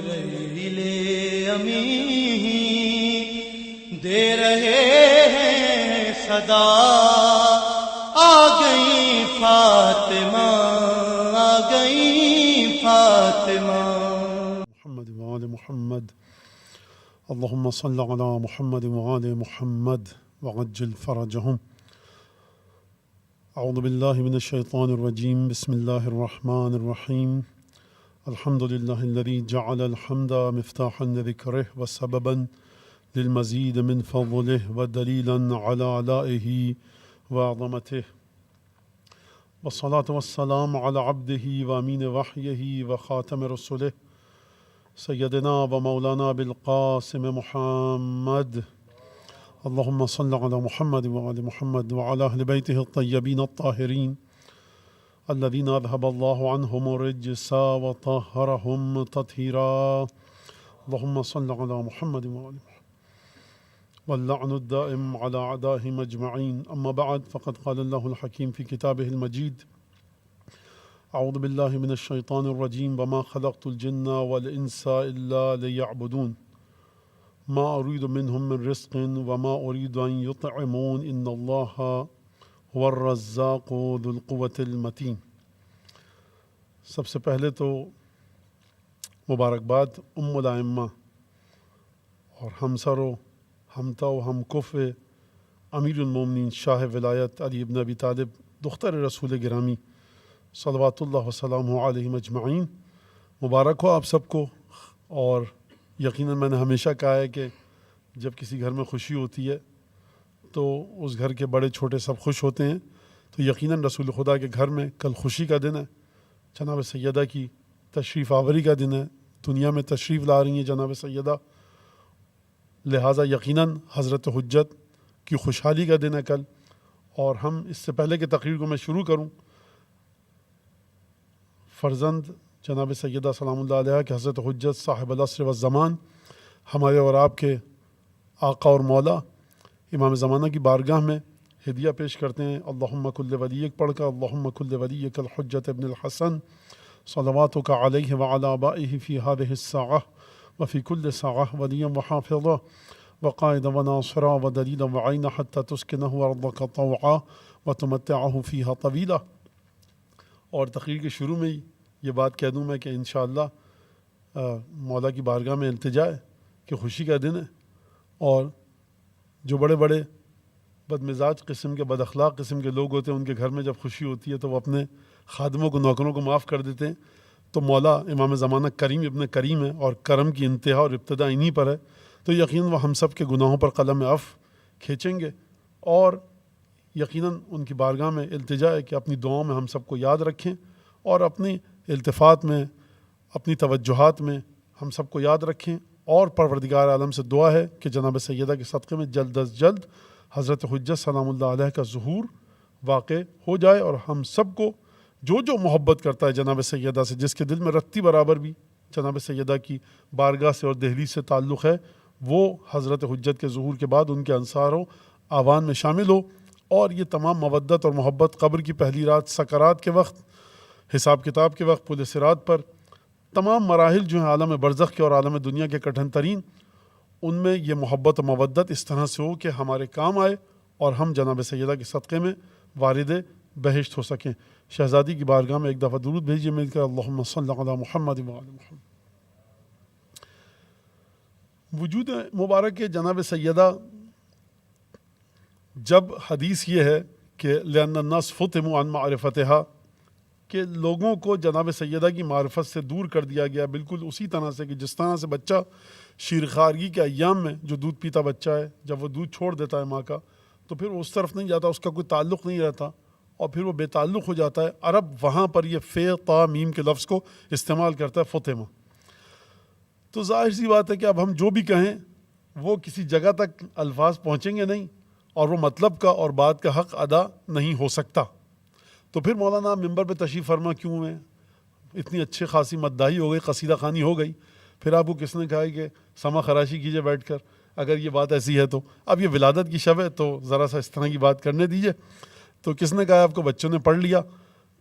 لیل امی دے رہے ہیں صدا، آ گئی فاطمہ، آ گئی فاطمہ۔ محمد وآل محمد، اللهم صل على محمد وآل محمد وعجل فرجهم۔ اعوذ باللہ من الشیطان الرجیم، بسم اللہ الرحمن الرحیم۔ الحمد للہ الذی جعل الحمد مفتاحا لذکرہ وسببا للمزید من فضلہ ودلیلا علی آلائہ وعظمتہ، والصلاة والسلام علی عبدہ وامین وحیہ وخاتم رسلہ سیدنا و مولانا بالقاسم محمد۔ اللهم صل على محمد وعلى محمد وعلى أهل بيته الطيبين الطاهرين الذين أذهب الله عنهم الرجس وطهرهم تطهيرا۔ اللهم صل على محمد وعلى محمد واللعن الدائم على أعدائهم أجمعين، أما بعد فقد قال الله الحكيم في كتابه المجيد: أعوذ بالله من الشيطان الرجيم، وما خلقت الجن والإنس إلا ليعبدون ما أريد منهم من رزق وما أريد أن يطعمون إن الله هو الرزاق ذو القوة المتين۔ سب سے پہلے تو مبارکباد ام الائمہ اور ہمسر و ہمتا و ہم کف امیر المومنین شاہ ولایت علی ابن ابی طالب دختر رسول گرامی صلوات اللہ وسلامہ علیہ اجمعین۔ مبارک ہو آپ سب کو۔ اور یقیناً میں نے ہمیشہ کہا ہے کہ جب کسی گھر میں خوشی ہوتی ہے تو اس گھر کے بڑے چھوٹے سب خوش ہوتے ہیں، تو یقیناً رسول خدا کے گھر میں کل خوشی کا دن ہے، جناب سیدہ کی تشریف آوری کا دن ہے، دنیا میں تشریف لا رہی ہیں جناب سیدہ، لہٰذا یقیناً حضرت حجت کی خوشحالی کا دن ہے کل۔ اور ہم اس سے پہلے کہ تقریر کو میں شروع کروں، فرزند جناب سیدہ سلام اللہ علیہ کہ حضرت حجت صاحب العصر والزمان، ہمارے اور آپ کے آقا اور مولا امام زمانہ کی بارگاہ میں ہدیہ پیش کرتے ہیں۔ اللہم کل ولیک پڑھ کر، اللہم کل ولیک الحجت ابن الحسن صلواتک علیہ وعلی آبائہ فی هذه الساعة وفی کل ساعة ولیا وحافظا وقائدا وناصرا ودلیلا وعینا حتی تسکنہ ارضک طوعا وتمتعہ فیہا طویلا۔ اور تقریر کے شروع میں ہی یہ بات کہہ دوں میں کہ انشاءاللہ مولا کی بارگاہ میں التجا ہے کہ خوشی کا دن ہے، اور جو بڑے بڑے بد مزاج قسم کے، بد اخلاق قسم کے لوگ ہوتے ہیں، ان کے گھر میں جب خوشی ہوتی ہے تو وہ اپنے خادموں کو، نوکروں کو معاف کر دیتے ہیں۔ تو مولا امام زمانہ کریم ابن کریم ہے، اور کرم کی انتہا اور ابتدا انہی پر ہے، تو یقیناً وہ ہم سب کے گناہوں پر قلم عفو کھینچیں گے۔ اور یقیناً ان کی بارگاہ میں التجا ہے کہ اپنی دعاؤں میں ہم سب کو یاد رکھیں، اور اپنی التفات میں، اپنی توجہات میں ہم سب کو یاد رکھیں۔ اور پروردگار عالم سے دعا ہے کہ جناب سیدہ کے صدقے میں جلد از جلد حضرت حجت سلام اللہ علیہ کا ظہور واقع ہو جائے، اور ہم سب کو جو محبت کرتا ہے جناب سیدہ سے، جس کے دل میں رتی برابر بھی جناب سیدہ کی بارگاہ سے اور دہلیز سے تعلق ہے، وہ حضرت حجت کے ظہور کے بعد ان کے انصار و آوان میں شامل ہو، اور یہ تمام مودت اور محبت قبر کی پہلی رات، سکرات کے وقت، حساب کتاب کے وقت، پل صراط پر، تمام مراحل جو ہیں عالم برزخ کے اور عالم دنیا کے کٹھن ترین، ان میں یہ محبت و مودت اس طرح سے ہو کہ ہمارے کام آئے، اور ہم جناب سیدہ کے صدقے میں وارد بہشت ہو سکیں۔ شہزادی کی بارگاہ میں ایک دفعہ درود بھیجیے مل کر، اللہم صل علی محمد وعلی محمد۔ وجود مبارک کے جناب سیدہ، جب حدیث یہ ہے کہ لأن الناس فطموا عن معرفتها، کہ لوگوں کو جناب سیدہ کی معرفت سے دور کر دیا گیا، بالکل اسی طرح سے کہ جس طرح سے بچہ شیرخوارگی کے ایام میں جو دودھ پیتا بچہ ہے، جب وہ دودھ چھوڑ دیتا ہے ماں کا تو پھر اس طرف نہیں جاتا، اس کا کوئی تعلق نہیں رہتا، اور پھر وہ بے تعلق ہو جاتا ہے۔ عرب وہاں پر یہ فے تا میم کے لفظ کو استعمال کرتا ہے، فطمہ۔ تو ظاہر سی بات ہے کہ اب ہم جو بھی کہیں وہ کسی جگہ تک الفاظ پہنچیں گے نہیں، اور وہ مطلب کا اور بات کا حق ادا نہیں ہو سکتا۔ تو پھر مولانا ممبر پہ تشریف فرما کیوں ہوئے؟ اتنی اچھی خاصی مداحی ہو گئی، قصیدہ خوانی ہو گئی، پھر آپ کو کس نے کہا ہے کہ سما خراشی کیجئے بیٹھ کر؟ اگر یہ بات ایسی ہے تو اب یہ ولادت کی شب ہے تو ذرا سا اس طرح کی بات کرنے دیجئے۔ تو کس نے کہا آپ کو؟ بچوں نے پڑھ لیا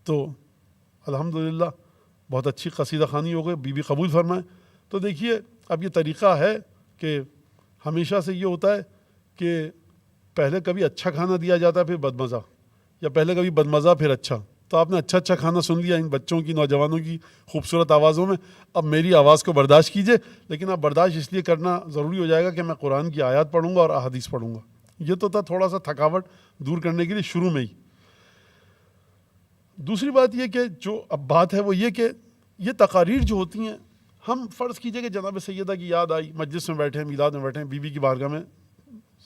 تو الحمدللہ بہت اچھی قصیدہ خوانی ہو گئی، بی بی قبول فرمائیں۔ تو دیکھیے اب یہ طریقہ ہے کہ ہمیشہ سے یہ ہوتا ہے کہ پہلے کبھی اچھا کھانا دیا جاتا ہے پھر بدمزہ، یا پہلے کبھی بدمزہ پھر اچھا. تو آپ نے اچھا کھانا سن لیا ان بچوں کی، نوجوانوں کی خوبصورت آوازوں میں. اب میری آواز کو برداشت کیجئے، لیکن اب برداشت اس لیے کرنا ضروری ہو جائے گا کہ میں قرآن کی آیات پڑھوں گا اور احادیث پڑھوں گا. یہ تو تھا تھوڑا سا تھکاوٹ دور کرنے کے لیے شروع میں ہی. دوسری بات یہ کہ جو اب بات ہے وہ یہ کہ یہ تقاریر جو ہوتی ہیں، ہم فرض کیجئے کہ جناب سیدہ کی یاد آئی، مجلس میں بیٹھے ہیں، میلاد میں بیٹھے ہیں، بی بی کی بارگاہ میں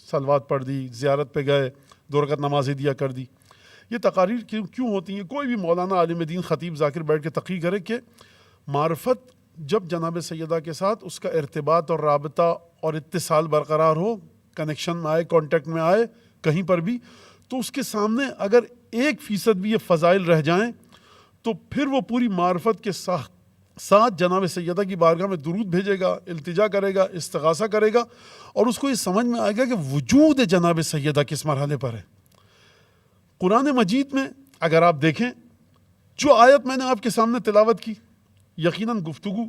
صلوات پڑھ دی، زیارت پہ گئے، 2 رکعت نمازیں دیا کر دی. یہ تقاریر کیوں ہوتی ہیں؟ کوئی بھی مولانا، عالم دین، خطیب، ذاکر بیٹھ کے تقریر کرے کہ معرفت جب جناب سیدہ کے ساتھ اس کا ارتباط اور رابطہ اور اتصال برقرار ہو، کنیکشن میں آئے، کانٹیکٹ میں آئے کہیں پر بھی، تو اس کے سامنے اگر 1% بھی یہ فضائل رہ جائیں تو پھر وہ پوری معرفت کے ساتھ جناب سیدہ کی بارگاہ میں درود بھیجے گا، التجا کرے گا، استغاثہ کرے گا، اور اس کو یہ سمجھ میں آئے گا کہ وجود جناب سیدہ کس مرحلے پر ہے. قرآن مجید میں اگر آپ دیکھیں، جو آیت میں نے آپ کے سامنے تلاوت کی، یقیناً گفتگو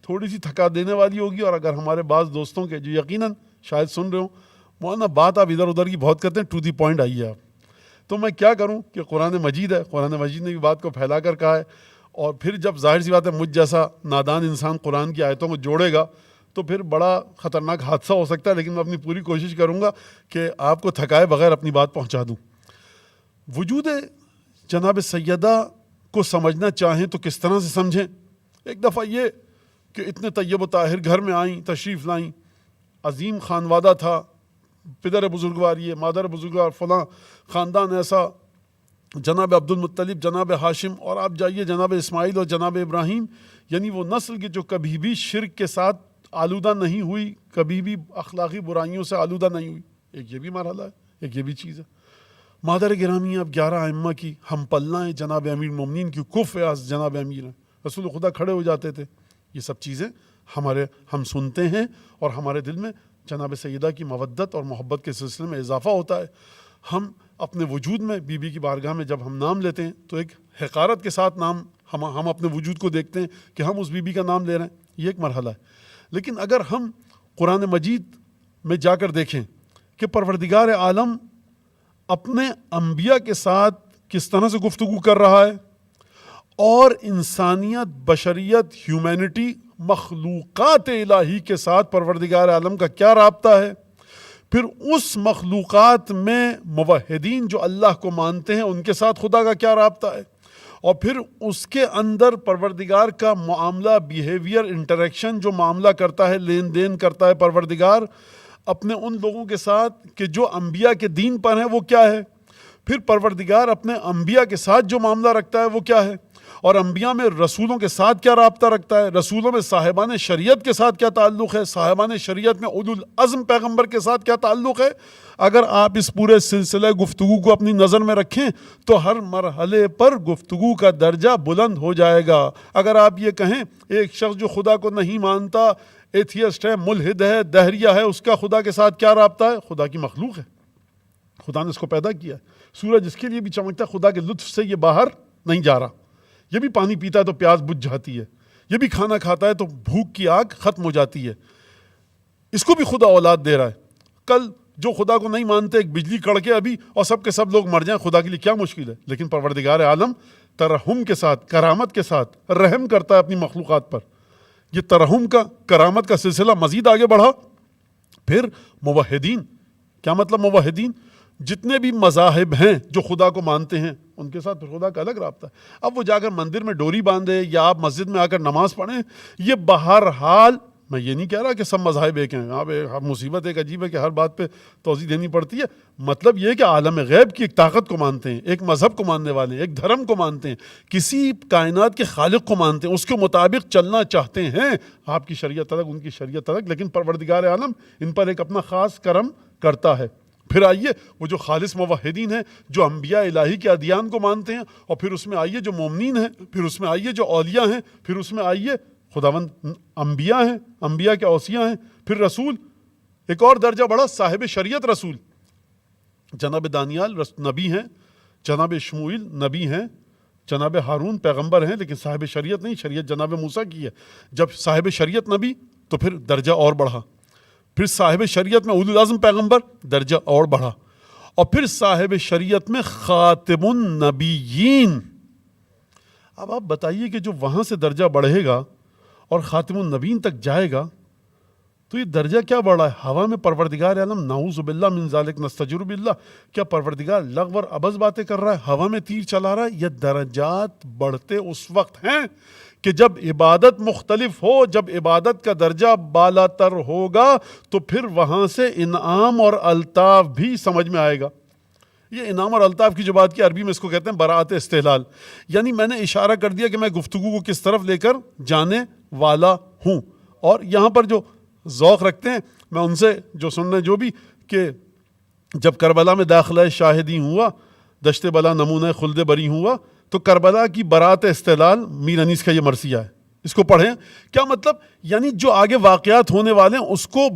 تھوڑی سی تھکا دینے والی ہوگی، اور اگر ہمارے بعض دوستوں کے جو یقیناً شاید سن رہے ہوں، مولانا بات آپ ادھر ادھر کی بہت کرتے ہیں، ٹو دی پوائنٹ آئیے آپ. تو میں کیا کروں کہ قرآن مجید ہے، قرآن مجید نے بھی بات کو پھیلا کر کہا ہے، اور پھر جب ظاہر سی بات ہے مجھ جیسا نادان انسان قرآن کی آیتوں کو جوڑے گا تو پھر بڑا خطرناک حادثہ ہو سکتا ہے. لیکن میں اپنی پوری کوشش کروں گا کہ آپ کو تھکائے بغیر اپنی بات پہنچا دوں. وجود جناب سیدہ کو سمجھنا چاہیں تو کس طرح سے سمجھیں؟ ایک دفعہ یہ کہ اتنے طیب و طاہر گھر میں آئیں، تشریف لائیں، عظیم خانوادہ تھا، پدر بزرگوار یہ، مادر بزرگوار فلاں خاندان ایسا، جناب عبد المطلب، جناب ہاشم، اور آپ جائیے جناب اسماعیل اور جناب ابراہیم، یعنی وہ نسل کی جو کبھی بھی شرک کے ساتھ آلودہ نہیں ہوئی، کبھی بھی اخلاقی برائیوں سے آلودہ نہیں ہوئی. ایک یہ بھی مرحلہ ہے، ایک یہ بھی چیز ہے. مادر گرامی اب 11 ائمہ کی ہم پلہ ہیں، جناب امیر المومنین کی کف از جناب امیر ہیں، رسول خدا کھڑے ہو جاتے تھے. یہ سب چیزیں ہم سنتے ہیں اور ہمارے دل میں جناب سیدہ کی مودت اور محبت کے سلسلے میں اضافہ ہوتا ہے. ہم اپنے وجود میں بی بی کی بارگاہ میں جب ہم نام لیتے ہیں تو ایک حقارت کے ساتھ نام ہم اپنے وجود کو دیکھتے ہیں کہ ہم اس بی بی کا نام لے رہے ہیں. یہ ایک مرحلہ ہے. لیکن اگر ہم قرآن مجید میں جا کر دیکھیں کہ پروردگار عالم اپنے انبیاء کے ساتھ کس طرح سے گفتگو کر رہا ہے، اور انسانیت، بشریت، ہیومینٹی، مخلوقات الہی کے ساتھ پروردگار عالم کا کیا رابطہ ہے، پھر اس مخلوقات میں موحدین جو اللہ کو مانتے ہیں ان کے ساتھ خدا کا کیا رابطہ ہے، اور پھر اس کے اندر پروردگار کا معاملہ، بیہیویئر، انٹریکشن جو معاملہ کرتا ہے، لین دین کرتا ہے پروردگار اپنے ان لوگوں کے ساتھ کہ جو انبیاء کے دین پر ہیں، وہ کیا ہے. پھر پروردگار اپنے انبیاء کے ساتھ جو معاملہ رکھتا ہے وہ کیا ہے، اور انبیاء میں رسولوں کے ساتھ کیا رابطہ رکھتا ہے، رسولوں میں صاحبان شریعت کے ساتھ کیا تعلق ہے، صاحبان شریعت میں اولو العزم پیغمبر کے ساتھ کیا تعلق ہے. اگر آپ اس پورے سلسلہ گفتگو کو اپنی نظر میں رکھیں تو ہر مرحلے پر گفتگو کا درجہ بلند ہو جائے گا. اگر آپ یہ کہیں ایک شخص جو خدا کو نہیں مانتا، ایتھیسٹ ہے، ملحد ہے، دہریہ ہے، اس کا خدا کے ساتھ کیا رابطہ ہے؟ خدا کی مخلوق ہے، خدا نے اس کو پیدا کیا ہے. سورج اس کے لیے بھی چمکتا ہے، خدا کے لطف سے یہ باہر نہیں جا رہا. یہ بھی پانی پیتا ہے تو پیاس بجھ جاتی ہے، یہ بھی کھانا کھاتا ہے تو بھوک کی آگ ختم ہو جاتی ہے. اس کو بھی خدا اولاد دے رہا ہے. کل جو خدا کو نہیں مانتے، ایک بجلی کڑکے ابھی اور سب کے سب لوگ مر جائیں، خدا کے لیے کیا مشکل ہے. لیکن پروردگار عالم ترحم کے ساتھ، کرامت کے ساتھ رحم کرتا ہے اپنی مخلوقات پر. یہ ترحم کا، کرامت کا سلسلہ مزید آگے بڑھا. پھر موحدین، کیا مطلب موحدین؟ جتنے بھی مذاہب ہیں جو خدا کو مانتے ہیں ان کے ساتھ خدا کا الگ رابطہ ہے. اب وہ جا کر مندر میں ڈوری باندھے یا آپ مسجد میں آ کر نماز پڑھیں، یہ بہرحال میں یہ نہیں کہہ رہا کہ سب مذاہب ایک ہیں. ہر مصیبت ایک عجیب ہے کہ ہر بات پہ توضیح دینی پڑتی ہے. مطلب یہ ہے کہ عالم غیب کی ایک طاقت کو مانتے ہیں، ایک مذہب کو ماننے والے ہیں، ایک دھرم کو مانتے ہیں، کسی کائنات کے خالق کو مانتے ہیں، اس کے مطابق چلنا چاہتے ہیں. آپ کی شریعت الگ، ان کی شریعت الگ، لیکن پروردگار عالم ان پر ایک اپنا خاص کرم کرتا ہے. پھر آئیے وہ جو خالص موحدین ہیں، جو انبیاء الہی کے ادیان کو مانتے ہیں، اور پھر اس میں آئیے جو مومنین ہیں، پھر اس میں آئیے جو اولیاء ہیں، پھر اس میں آئیے خداوند انبیاء ہیں، انبیاء کے اوصیاء ہیں، پھر رسول، ایک اور درجہ بڑھا صاحب شریعت رسول. جناب دانیال نبی ہیں، جناب شموئیل نبی ہیں، جناب ہارون پیغمبر ہیں لیکن صاحب شریعت نہیں، شریعت جناب موسیٰ کی ہے. جب صاحب شریعت نبی تو پھر درجہ اور بڑھا، پھر صاحب شریعت میں اولو العزم پیغمبر، درجہ اور بڑھا، اور پھر صاحب شریعت میں خاتم النبیین. اب آپ بتائیے کہ جو وہاں سے درجہ بڑھے گا اور خاتم النبیین تک جائے گا تو یہ درجہ کیا بڑھا ہے؟ ہوا میں پروردگار عالم نعوذ باللہ من ذالک نستجیر باللہ، کیا پروردگار لغو اور ابز باتیں کر رہا ہے، ہوا میں تیر چلا رہا ہے؟ یہ درجات بڑھتے اس وقت ہیں کہ جب عبادت مختلف ہو، جب عبادت کا درجہ بالا تر ہوگا تو پھر وہاں سے انعام اور الطاف بھی سمجھ میں آئے گا. یہ انعام اور الطاف کی جو بات کی عربی میں اس کو کہتے ہیں براعت استحلال، یعنی میں نے اشارہ کر دیا کہ میں گفتگو کو کس طرف لے کر جانے والا ہوں. اور یہاں پر جو ذوق رکھتے ہیں میں ان سے جو سننا جو بھی کہ جب کربلا میں داخلہ شاہدی ہوا، دشت بلا نمونہ خلد بری ہوا، تو کربلا کی برات استحلال میر انیس کا یہ مرثیہ ہے، اس کو پڑھیں. کیا مطلب؟ یعنی جو آگے واقعات ہونے والے ہیں اس کو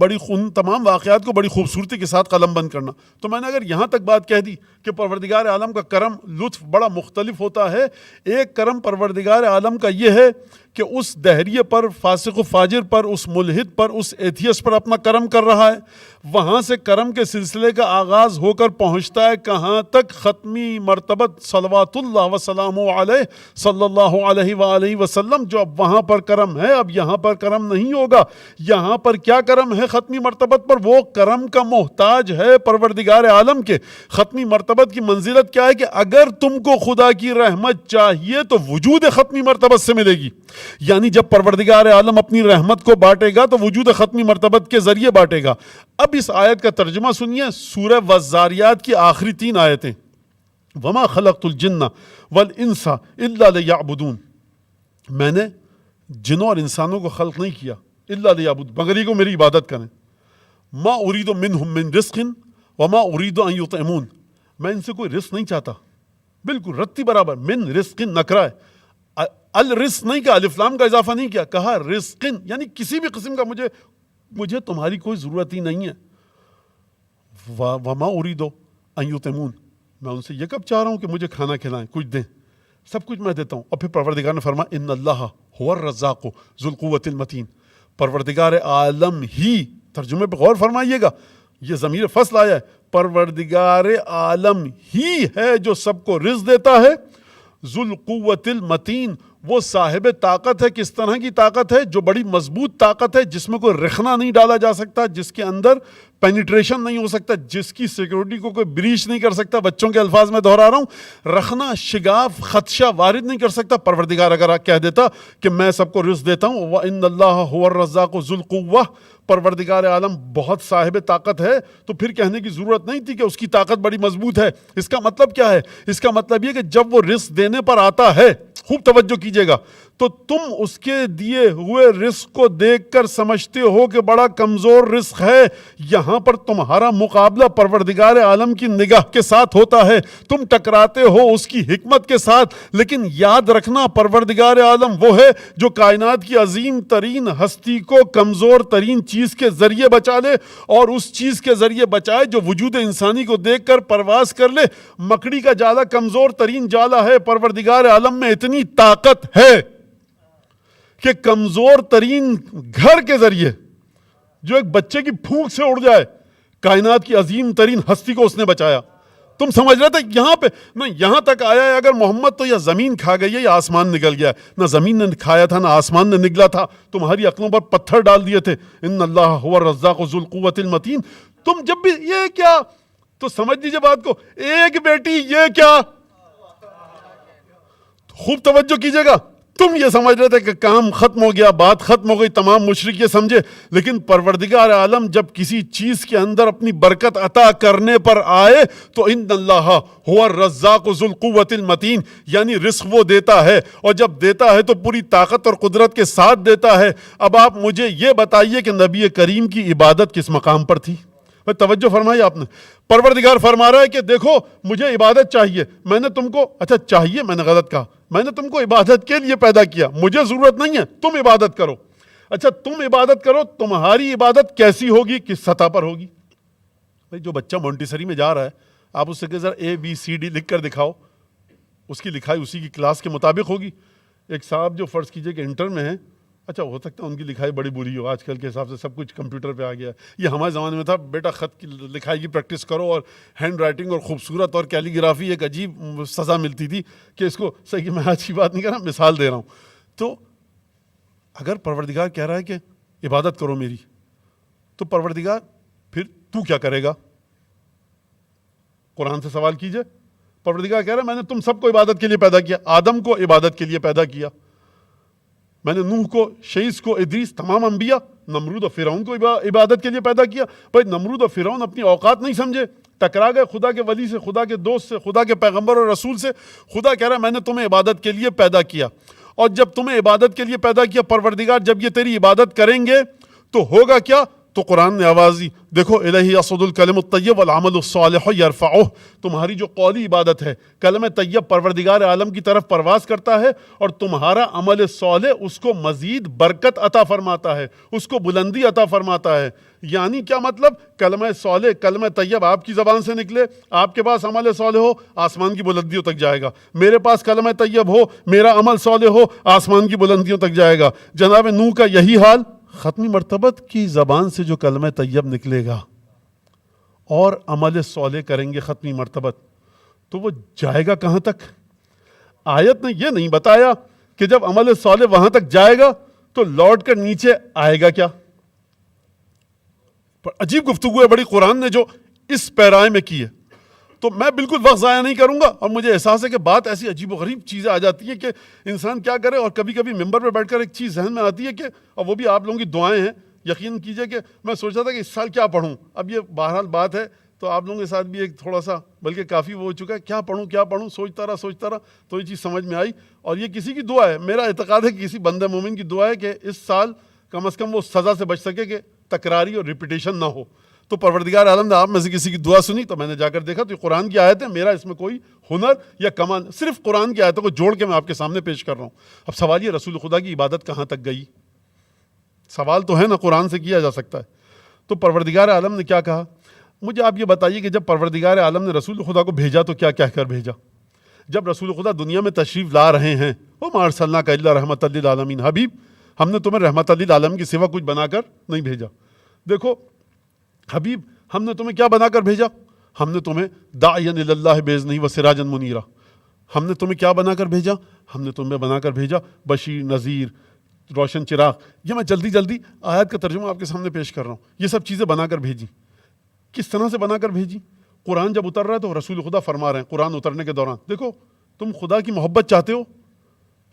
تمام واقعات کو بڑی خوبصورتی کے ساتھ قلم بند کرنا. تو میں نے اگر یہاں تک بات کہہ دی کہ پروردگار عالم کا کرم لطف بڑا مختلف ہوتا ہے. ایک کرم پروردگار عالم کا یہ ہے کہ اس دہریے پر، فاسق و فاجر پر، اس ملحد پر، اس ایتھیس پر اپنا کرم کر رہا ہے. وہاں سے کرم کے سلسلے کا آغاز ہو کر پہنچتا ہے کہاں تک؟ ختمی مرتبت صلوات اللہ وسلام علیہ صلی اللہ علیہ وآلہ وسلم. جو اب وہاں پر کرم ہے اب یہاں پر کرم نہیں ہوگا. یہاں پر کیا کرم ہے ختمی مرتبت پر؟ وہ کرم کا محتاج ہے پروردگار عالم کے. ختمی مرتبت کی منزلت کیا ہے کہ اگر تم کو خدا کی رحمت چاہیے تو وجود ختمی مرتبت سے ملے گی. یعنی جب پروردگار عالم اپنی رحمت کو بانٹے گا تو وجود ختمی مرتبت کے ذریعے بانٹے گا. اب اس آیت کا ترجمہ سنیے، سورہ والذاریات کی آخری 3 آیتیں. وما خلقت الجن والانس الا لیعبدون، میں نے جنوں اور انسانوں کو خلق نہیں کیا الا لیعبدون، مگر یہ کو میری عبادت کریں. ما اريد منهم من رزق وما اريد ان يطعمون، میں ان سے کوئی رزق نہیں چاہتا. بالکل رتی برابر، من رزق نکرہ ہے، الرزق نہیں کہا، الف لام کا اضافہ نہیں کیا، کہا رزق، یعنی کسی بھی قسم کا مجھے تمہاری کوئی ضرورت ہی نہیں ہے. وما اريد ان يطعمون، میں ان سے یہ کب چاہ رہا ہوں کہ مجھے کھانا کھلائیں، کچھ دیں، سب کچھ میں دیتا ہوں. اور پھر پروردگار نے فرمایا ان اللہ هو الرزاق ذو القوة المتین، پروردگار عالم ہی، ترجمے پہ غور فرمائیے گا، یہ ضمیر فصل آیا ہے، پروردگار عالم ہی ہے جو سب کو رزق دیتا ہے. ذو القوة المتین، وہ صاحب طاقت ہے. کس طرح کی طاقت ہے؟ جو بڑی مضبوط طاقت ہے، جس میں کوئی رخنہ نہیں ڈالا جا سکتا، جس کے اندر پینیٹریشن نہیں ہو سکتا، جس کی سیکیورٹی کو کوئی بریچ نہیں کر سکتا. بچوں کے الفاظ میں دہرا رہا ہوں، رخنہ، شگاف، خدشہ وارد نہیں کر سکتا. پروردگار اگر کہہ دیتا کہ میں سب کو رزق دیتا ہوں، وَإِنَّ اللَّهَ هُوَ الرَّزَّاقُ ذُو الْقُوَّةِ، پروردگار عالم بہت صاحب طاقت ہے، تو پھر کہنے کی ضرورت نہیں تھی کہ اس کی طاقت بڑی مضبوط ہے. اس کا مطلب کیا ہے؟ اس کا مطلب یہ کہ جب وہ رزق دینے پر آتا ہے، خوب توجہ کیجئے گا، تو تم اس کے دیے ہوئے رزق کو دیکھ کر سمجھتے ہو کہ بڑا کمزور رزق ہے. یہاں پر تمہارا مقابلہ پروردگار عالم کی نگاہ کے ساتھ ہوتا ہے، تم ٹکراتے ہو اس کی حکمت کے ساتھ. لیکن یاد رکھنا پروردگار عالم وہ ہے جو کائنات کی عظیم ترین ہستی کو کمزور ترین چیز کے ذریعے بچا لے، اور اس چیز کے ذریعے بچائے جو وجود انسانی کو دیکھ کر پرواز کر لے. مکڑی کا جالا کمزور ترین جالا ہے، پروردگار عالم میں اتنی طاقت ہے کہ کمزور ترین گھر کے ذریعے جو ایک بچے کی پھونک سے اڑ جائے، کائنات کی عظیم ترین ہستی کو اس نے بچایا. تم سمجھ رہے تھے یہاں پہ نہیں، یہاں تک آیا ہے اگر محمد تو یا زمین کھا گئی ہے یا آسمان نکل گیا ہے. نہ زمین نے کھایا تھا نہ آسمان نے نگلا تھا، تمہاری عقلوں پر پتھر ڈال دیے تھے. ان اللہ هو الرزاق ذو القوة المتین. تم جب بھی یہ کیا تو سمجھ لیجیے بات کو، ایک بیٹی یہ کیا، خوب توجہ کیجیے گا. تم یہ سمجھ رہے تھے کہ کام ختم ہو گیا، بات ختم ہو گئی، تمام مشرک یہ سمجھے. لیکن پروردگار عالم جب کسی چیز کے اندر اپنی برکت عطا کرنے پر آئے تو ان اللہ هو الرزاق ذو القوة المتین، یعنی رزق وہ دیتا ہے، اور جب دیتا ہے تو پوری طاقت اور قدرت کے ساتھ دیتا ہے. اب آپ مجھے یہ بتائیے کہ نبی کریم کی عبادت کس مقام پر تھی؟ توجہ فرمائی آپ نے. پروردگار فرما رہا ہے کہ دیکھو مجھے عبادت چاہیے، میں نے تم کو، اچھا چاہیے میں نے غلط کہا، میں نے تم کو عبادت کے لیے پیدا کیا، مجھے ضرورت نہیں ہے، تم عبادت کرو. اچھا تم عبادت کرو، تمہاری عبادت کیسی ہوگی، کس سطح پر ہوگی؟ بھائی جو بچہ مونٹیسری میں جا رہا ہے، آپ اس سے کہ ذرا ABCD لکھ کر دکھاؤ، اس کی لکھائی اسی کی کلاس کے مطابق ہوگی. ایک صاحب جو فرض کیجئے کہ انٹر میں ہیں, اچھا ہو سکتا ہے ان کی لکھائی بڑی بری ہو, آج کل کے حساب سے سب کچھ کمپیوٹر پہ آ گیا ہے. یہ ہمارے زمانے میں تھا بیٹا خط کی لکھائی کی پریکٹس کرو, اور ہینڈ رائٹنگ اور خوبصورت اور کیلیگرافی ایک عجیب سزا ملتی تھی کہ اس کو صحیح. میں آج کی بات نہیں کر رہا, مثال دے رہا ہوں. تو اگر پروردگار کہہ رہا ہے کہ عبادت کرو میری, تو پروردگار پھر تو کیا کرے گا؟ قرآن سے سوال کیجئے. پروردگار کہہ رہا ہے میں نے تم سب کو عبادت کے لیے پیدا کیا, آدم کو عبادت کے لیے پیدا کیا, میں نے نوح کو, شعیب کو, ادریس, تمام انبیاء, نمرود اور فرعون کو عبادت کے لیے پیدا کیا. بھائی نمرود اور فرعون اپنی اوقات نہیں سمجھے, ٹکرا گئے خدا کے ولی سے, خدا کے دوست سے, خدا کے پیغمبر اور رسول سے. خدا کہہ رہا ہے میں نے تمہیں عبادت کے لیے پیدا کیا, اور جب تمہیں عبادت کے لیے پیدا کیا پروردگار جب یہ تیری عبادت کریں گے تو ہوگا کیا؟ تو قرآن نے آواز دی, دیکھو الیہ یصعد الکلم الطیب والعمل الصالح یرفعہ. تمہاری جو قولی عبادت ہے, کلمہ طیب پروردگار عالم کی طرف پرواز کرتا ہے, اور تمہارا عمل صالح اس کو مزید برکت عطا فرماتا ہے, اس کو بلندی عطا فرماتا ہے. یعنی کیا مطلب؟ کلمہ صالح, کلمہ طیب آپ کی زبان سے نکلے, آپ کے پاس عمل صالح ہو, آسمان کی بلندیوں تک جائے گا. میرے پاس کلمہ طیب ہو, میرا عمل صالح ہو, آسمان کی بلندیوں تک جائے گا. جناب نوح کا یہی حال. ختمی مرتبت کی زبان سے جو کلمہ طیب نکلے گا اور عمل صالح کریں گے ختمی مرتبت, تو وہ جائے گا کہاں تک؟ آیت نے یہ نہیں بتایا کہ جب عمل صالح وہاں تک جائے گا تو لوٹ کر نیچے آئے گا کیا. پر عجیب گفتگو ہے بڑی قرآن نے جو اس پیرائے میں کی ہے. تو میں بالکل وقت ضائع نہیں کروں گا, اور مجھے احساس ہے کہ بات ایسی عجیب و غریب چیزیں آ جاتی ہیں کہ انسان کیا کرے. اور کبھی کبھی ممبر پہ بیٹھ کر ایک چیز ذہن میں آتی ہے کہ, اور وہ بھی آپ لوگوں کی دعائیں ہیں. یقین کیجئے کہ میں سوچا تھا کہ اس سال کیا پڑھوں. اب یہ بہرحال بات ہے تو آپ لوگوں کے ساتھ بھی ایک تھوڑا سا بلکہ کافی وہ ہو چکا ہے, کیا پڑھوں سوچتا رہا تو یہ چیز سمجھ میں آئی. اور یہ کسی کی دعا ہے, میرا اعتقاد ہے کہ کسی بندہ مومن کی دعا ہے کہ اس سال کم از کم وہ سزا سے بچ سکے کہ تکراری اور ریپیٹیشن نہ ہو. تو پروردگار عالم نے آپ میں سے کسی کی دعا سنی تو میں نے جا کر دیکھا تو یہ قرآن کی آیت ہے, میرا اس میں کوئی ہنر یا کمال, صرف قرآن کی آیتوں کو جوڑ کے میں آپ کے سامنے پیش کر رہا ہوں. اب سوال یہ, رسول خدا کی عبادت کہاں تک گئی؟ سوال تو ہے نا, قرآن سے کیا جا سکتا ہے. تو پروردگار عالم نے کیا کہا؟ مجھے آپ یہ بتائیے کہ جب پروردگار عالم نے رسول خدا کو بھیجا تو کیا کہہ کر بھیجا؟ جب رسول خدا دنیا میں تشریف لا رہے ہیں, وَمَا أَرْسَلْنَاكَ إِلَّا رَحْمَةً لِّلْعَالَمِينَ, حبیب ہم نے تمہیں رحمت للعالمین کے سوا کچھ بنا کر نہیں بھیجا. دیکھو حبیب, ہم نے تمہیں کیا بنا کر بھیجا؟ ہم نے تمہیں داعیا الی اللہ باذنہ وسراجا منیرا. ہم نے تمہیں کیا بنا کر بھیجا؟ ہم نے تمہیں بنا کر بھیجا بشیر, نذیر, روشن چراغ. یہ میں جلدی جلدی آیت کا ترجمہ آپ کے سامنے پیش کر رہا ہوں. یہ سب چیزیں بنا کر بھیجی. کس طرح سے بنا کر بھیجی؟ قرآن جب اتر رہا ہے تو رسول خدا فرما رہے ہیں قرآن اترنے کے دوران, دیکھو تم خدا کی محبت چاہتے ہو,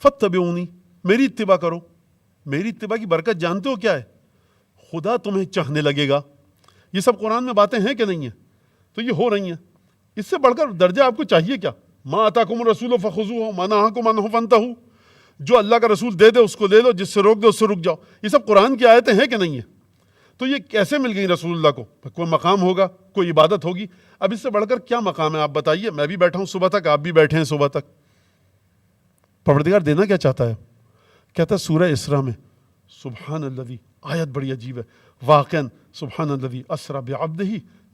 فاتبعونی, میری اتباع کرو. میری اتباع کی برکت جانتے ہو کیا ہے؟ خدا تمہیں چاہنے لگے گا. یہ سب قرآن میں باتیں ہیں کہ نہیں ہیں؟ تو یہ ہو رہی ہیں. اس سے بڑھ کر درجہ آپ کو چاہیے کیا؟ ما آتاکم الرسول فخذوہ وما نہاکم عنہ فانتہوا. جو اللہ کا رسول دے دے اس کو لے لو, جس سے روک دے اس سے رک جاؤ. یہ سب قرآن کی آیتیں ہیں کہ نہیں ہیں؟ تو یہ کیسے مل گئی رسول اللہ کو؟ کوئی مقام ہوگا, کوئی عبادت ہوگی. اب اس سے بڑھ کر کیا مقام ہے آپ بتائیے؟ میں بھی بیٹھا ہوں صبح تک, آپ بھی بیٹھے ہیں صبح تک. پروردگار دینا کیا چاہتا ہے؟ کہتا ہے سورہ اسراء میں سبحان الذی, آیت بڑی عجیب ہے, واقعاً سبحان الذی اسری بعبدہ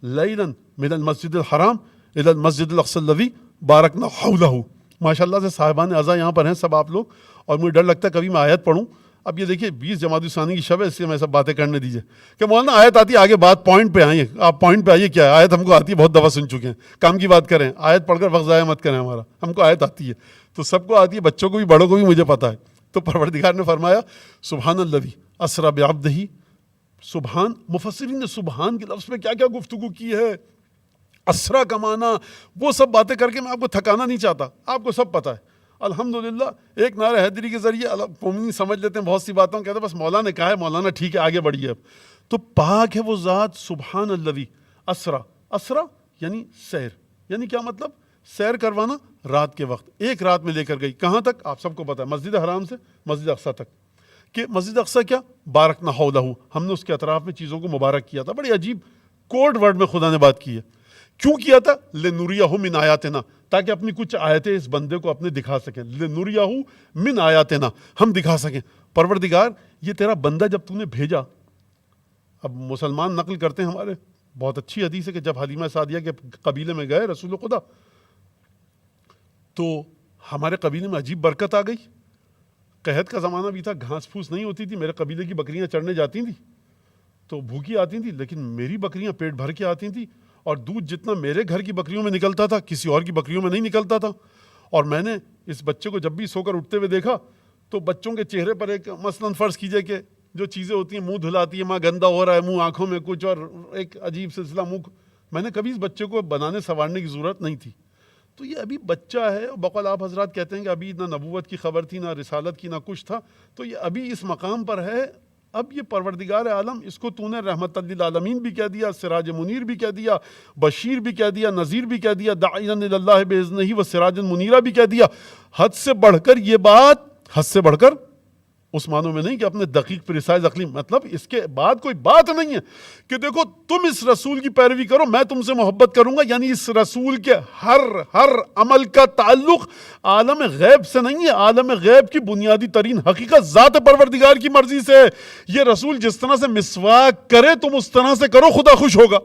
لیلا من المسجد الحرام الی المسجد الاقصی الذی بارکنا حولہ. ماشاء اللہ سے صاحبان اعضاء یہاں پر ہیں سب آپ لوگ, اور مجھے ڈر لگتا ہے کبھی میں آیت پڑھوں. اب یہ دیکھیے 20 جمادی الثانی کی شب ہے, اس لیے میں سب باتیں کرنے دیجیے کہ مولانا آیت آتی ہے آگے, بات پوائنٹ پہ آئیے, آپ پوائنٹ پہ آئیے. کیا ہے آیت؟ ہم کو آتی ہے, بہت دفعہ سن چکے ہیں. کام کی بات کریں, آیت پڑھ کر وقت ضائع مت کریں ہمارا. ہم کو آیت آتی ہے تو سب کو آتی ہے, بچوں کو بھی بڑوں کو بھی, مجھے پتا ہے. تو پروردگار نے فرمایا سبحان الذی اسری بعبدہ. سبحان, مفسرین نے سبحان کے لفظ پہ کیا کیا گفتگو کی ہے. اسرا کا معنی, وہ سب باتیں کر کے میں آپ کو تھکانا نہیں چاہتا, آپ کو سب پتہ ہے. الحمدللہ ایک نعرہ حیدری کے ذریعے مومنین سمجھ لیتے ہیں بہت سی باتوں, کہتے ہیں بس مولانا نے کہا ہے, مولانا ٹھیک ہے آگے بڑھیے. اب تو پاک ہے وہ ذات سبحان الذی اسرا. اسرا یعنی سیر, یعنی کیا مطلب؟ سیر کروانا رات کے وقت, ایک رات میں لے کر گئی. کہاں تک؟ آپ سب کو پتہ ہے, مسجد حرام سے مسجد اقصیٰ تک. کہ مسجد اقصیٰ کیا؟ بارکنا حولہ, ہم نے اس کے اطراف میں چیزوں کو مبارک کیا تھا. بڑی عجیب کوڈ ورڈ میں خدا نے بات کی ہے. کیوں کیا تھا؟ لنُریَہُ من آیاتنا, تاکہ اپنی کچھ آیتیں اس بندے کو اپنے دکھا سکیں. لنُریَہُ من آیاتنا, ہم دکھا سکیں. پروردگار یہ تیرا بندہ جب تو نے بھیجا, اب مسلمان نقل کرتے ہیں ہمارے, بہت اچھی حدیث ہے کہ جب حلیمہ سعدیہ کے قبیلے میں گئے رسول خدا, تو ہمارے قبیلے میں عجیب برکت آ گئی. قحط کا زمانہ بھی تھا, گھاس پھوس نہیں ہوتی تھی, میرے قبیلے کی بکریاں چڑھنے جاتی تھیں تو بھوکی آتی تھیں, لیکن میری بکریاں پیٹ بھر کے آتی تھیں, اور دودھ جتنا میرے گھر کی بکریوں میں نکلتا تھا کسی اور کی بکریوں میں نہیں نکلتا تھا. اور میں نے اس بچے کو جب بھی سو کر اٹھتے ہوئے دیکھا تو بچوں کے چہرے پر ایک مثلاً فرض کیجئے کہ جو چیزیں ہوتی ہیں, منہ دھلاتی ہے, ماں گندا ہو رہا ہے, منہ آنکھوں میں کچھ, اور ایک عجیب سلسلہ منہ. میں نے کبھی اس بچے کو بنانے سنوارنے کی ضرورت نہیں تھی. تو یہ ابھی بچہ ہے, بقول آپ حضرات کہتے ہیں کہ ابھی نہ نبوت کی خبر تھی, نہ رسالت کی, نہ کچھ تھا, تو یہ ابھی اس مقام پر ہے. اب یہ پروردگار عالم, اس کو تو نے رحمت للعالمین بھی کہہ دیا, سراج منیر بھی کہہ دیا, بشیر بھی کہہ دیا, نذیر بھی کہہ دیا, داعیا الی اللہ باذنہ و سراجا منیرا بھی کہہ دیا. حد سے بڑھ کر یہ بات, حد سے بڑھ کر اس معنوں میں نہیں کہ اپنے دقیق پریسائز عقلی, مطلب اس کے بعد کوئی بات نہیں ہے کہ دیکھو تم اس رسول کی پیروی کرو, میں تم سے محبت کروں گا. یعنی اس رسول کے ہر عمل کا تعلق عالم غیب سے نہیں ہے. عالم غیب کی بنیادی ترین حقیقت ذات پروردگار کی مرضی سے ہے. یہ رسول جس طرح سے مسواک کرے تم اس طرح سے کرو, خدا خوش ہوگا.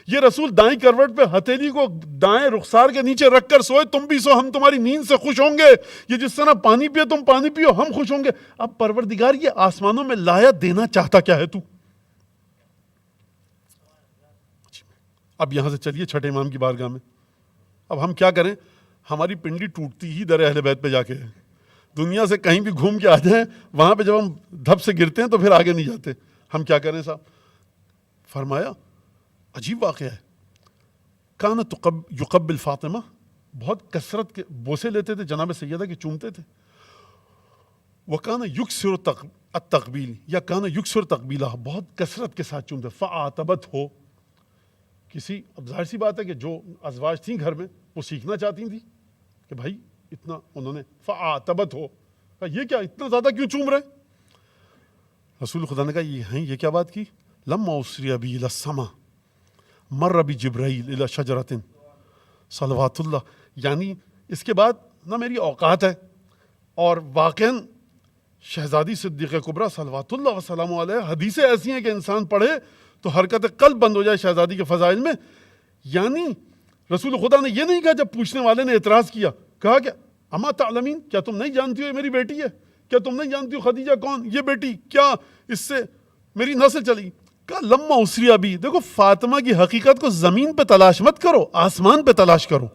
یہ رسول دائیں کروٹ پہ ہتھیلی کو دائیں رخسار کے نیچے رکھ کر سوئے, تم بھی سو, ہم تمہاری نیند سے خوش ہوں گے. یہ جس طرح پانی پیے تم پانی پیو, ہم خوش ہوں گے. اب پروردگار یہ آسمانوں میں لایا دینا چاہتا کیا ہے تو؟ اب یہاں سے چلیے چھٹے امام کی بارگاہ میں. اب ہم کیا کریں, ہماری پنڈلی ٹوٹتی ہی در اہل بیت پہ جا کے ہے. دنیا سے کہیں بھی گھوم کے آ جائیں, وہاں پہ جب ہم دھپ سے گرتے ہیں تو پھر آگے نہیں جاتے. ہم کیا کریں صاحب؟ فرمایا عجیب واقعہ ہے. کانت یقبل فاطمہ, بہت کثرت کے بوسے لیتے تھے جناب سیدہ کے, چومتے تھے. وکان یکسر التقبیل, یا کان یکسر تقبیلہ, بہت کثرت کے ساتھ چومتے. فعاتبت ہو, کسی, اب ظاہر سی بات ہے کہ جو ازواج تھیں گھر میں وہ سیکھنا چاہتی تھیں کہ بھائی اتنا, انہوں نے فعاتبت ہو, یہ کیا اتنا زیادہ کیوں چوم رہے؟ رسول خدا نے کہا یہ کیا بات کی؟ لما اسری بی الی السما مر بی جبرائیل الی شجرۃ صلوات اللہ. یعنی اس کے بعد نہ میری اوقات ہے, اور واقعاً شہزادی صدیقہ کبریٰ صلوات اللہ وسلام علیہ, حدیثیں ایسی ہیں کہ انسان پڑھے تو حرکت قلب بند ہو جائے شہزادی کے فضائل میں. یعنی رسول خدا نے یہ نہیں کہا, جب پوچھنے والے نے اعتراض کیا, کہا کہ اما تعلمین, کیا تم نہیں جانتی ہو یہ میری بیٹی ہے؟ کیا تم نہیں جانتی ہو خدیجہ کون, یہ بیٹی, کیا اس سے میری نسل چلی؟ کہا لما اسری ابی. دیکھو فاطمہ کی حقیقت کو زمین پہ تلاش مت کرو, آسمان پہ تلاش کرو.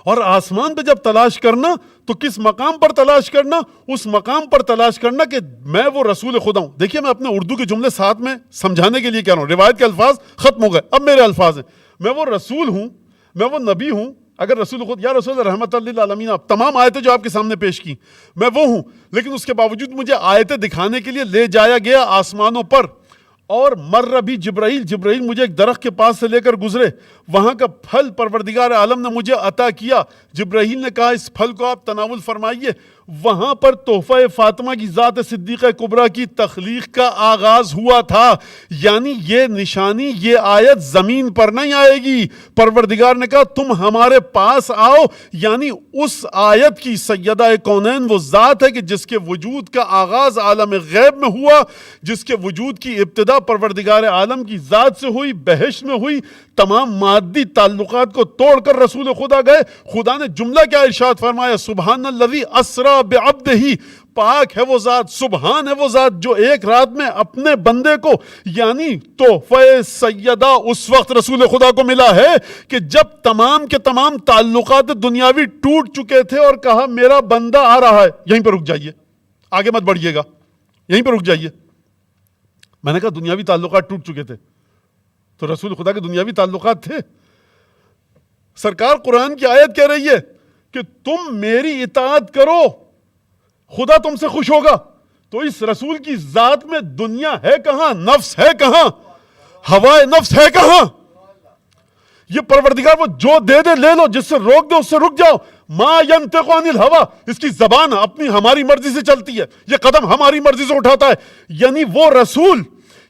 اور آسمان پہ جب تلاش کرنا تو کس مقام پر تلاش کرنا؟ اس مقام پر تلاش کرنا کہ میں وہ رسول خدا ہوں. دیکھیے میں اپنے اردو کے جملے ساتھ میں سمجھانے کے لیے کہہ رہا ہوں, روایت کے الفاظ ختم ہو گئے, اب میرے الفاظ ہیں. میں وہ رسول ہوں, میں وہ نبی ہوں. اگر رسول خود, یا رسول رحمت للعالمین, آپ تمام آیتیں جو آپ کے سامنے پیش کی, میں وہ ہوں. لیکن اس کے باوجود مجھے آیتیں دکھانے کے لیے لے جایا گیا آسمانوں پر. اور مر بھی جبرائیل, جبرائیل مجھے ایک درخت کے پاس سے لے کر گزرے, وہاں کا پھل پروردگار عالم نے مجھے عطا کیا. جبرائیل نے کہا اس پھل کو آپ تناول فرمائیے. وہاں پر تحفہ فاطمہ کی ذات صدیقہ کبریٰ کی تخلیق کا آغاز ہوا تھا. یعنی یہ نشانی, یہ آیت زمین پر نہیں آئے گی. پروردگار نے کہا تم ہمارے پاس آؤ. یعنی اس آیت کی سیدہ کونین وہ ذات ہے کہ جس کے وجود کا آغاز عالم غیب میں ہوا, جس کے وجود کی ابتدا پروردگار عالم کی ذات سے ہوئی, بہشت میں ہوئی. تمام مادی تعلقات کو توڑ کر رسول خدا گئے. خدا نے جملہ کیا ارشاد فرمایا؟ سبحان الذی اسریٰ بعبدہ, پاک ہے وہ ذات, سبحان ہے وہ ذات جو ایک رات میں اپنے بندے کو, یعنی تحفہ سیدہ اس وقت رسول خدا کو ملا ہے کہ جب تمام کے تمام تعلقات دنیاوی ٹوٹ چکے تھے, اور کہا میرا بندہ آ رہا ہے. یہیں پہ رک جائیے, آگے مت بڑھیے گا, یہیں پہ رک جائیے. میں نے کہا دنیاوی تعلقات ٹوٹ چکے تھے, تو رسول خدا کے دنیاوی تعلقات تھے. سرکار قرآن کی آیت کہہ رہی ہے کہ تم میری اطاعت کرو, خدا تم سے خوش ہوگا. تو اس رسول کی ذات میں دنیا ہے کہاں, نفس ہے کہاں, ہوائے نفس ہے کہاں؟ یہ پروردگار وہ جو دے دے لے لو, جس سے روک دے اس سے رک جاؤ. ما ینطق عن الہویٰ, اس کی زبان اپنی ہماری مرضی سے چلتی ہے, یہ قدم ہماری مرضی سے اٹھاتا ہے. یعنی وہ رسول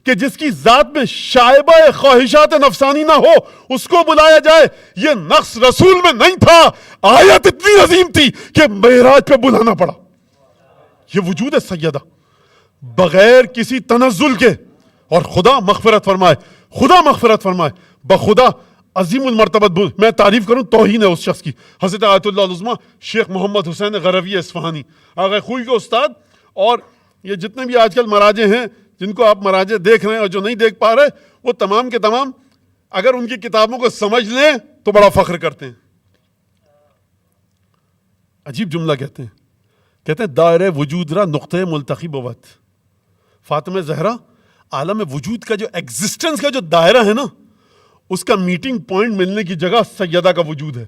کہ جس کی ذات میں شائبہ خواہشات نفسانی نہ ہو, اس کو بلایا جائے. یہ نقص رسول میں نہیں تھا, آیت اتنی عظیم تھی کہ معراج پہ بلانا پڑا. یہ وجود ہے سیدہ بغیر کسی تنزل کے. اور خدا مغفرت فرمائے, خدا مغفرت فرمائے. بخدا عظیم المرتبت میں تعریف کروں توہین ہے اس شخص کی. حضرت آیت اللہ العظمیٰ شیخ محمد حسین غروی اصفہانی آغا خوئی کے استاد. اور یہ جتنے بھی آج کل مراجع ہیں جن کو آپ مراجع دیکھ رہے ہیں اور جو نہیں دیکھ پا رہے, وہ تمام کے تمام اگر ان کی کتابوں کو سمجھ لیں تو بڑا فخر کرتے ہیں. عجیب جملہ کہتے ہیں دائرہ وجود را نقطہ ملتقی بود. فاطمہ زہرا عالم وجود کا جو ایگزسٹنس کا جو دائرہ ہے نا, اس کا میٹنگ پوائنٹ ملنے کی جگہ سیدہ کا وجود ہے.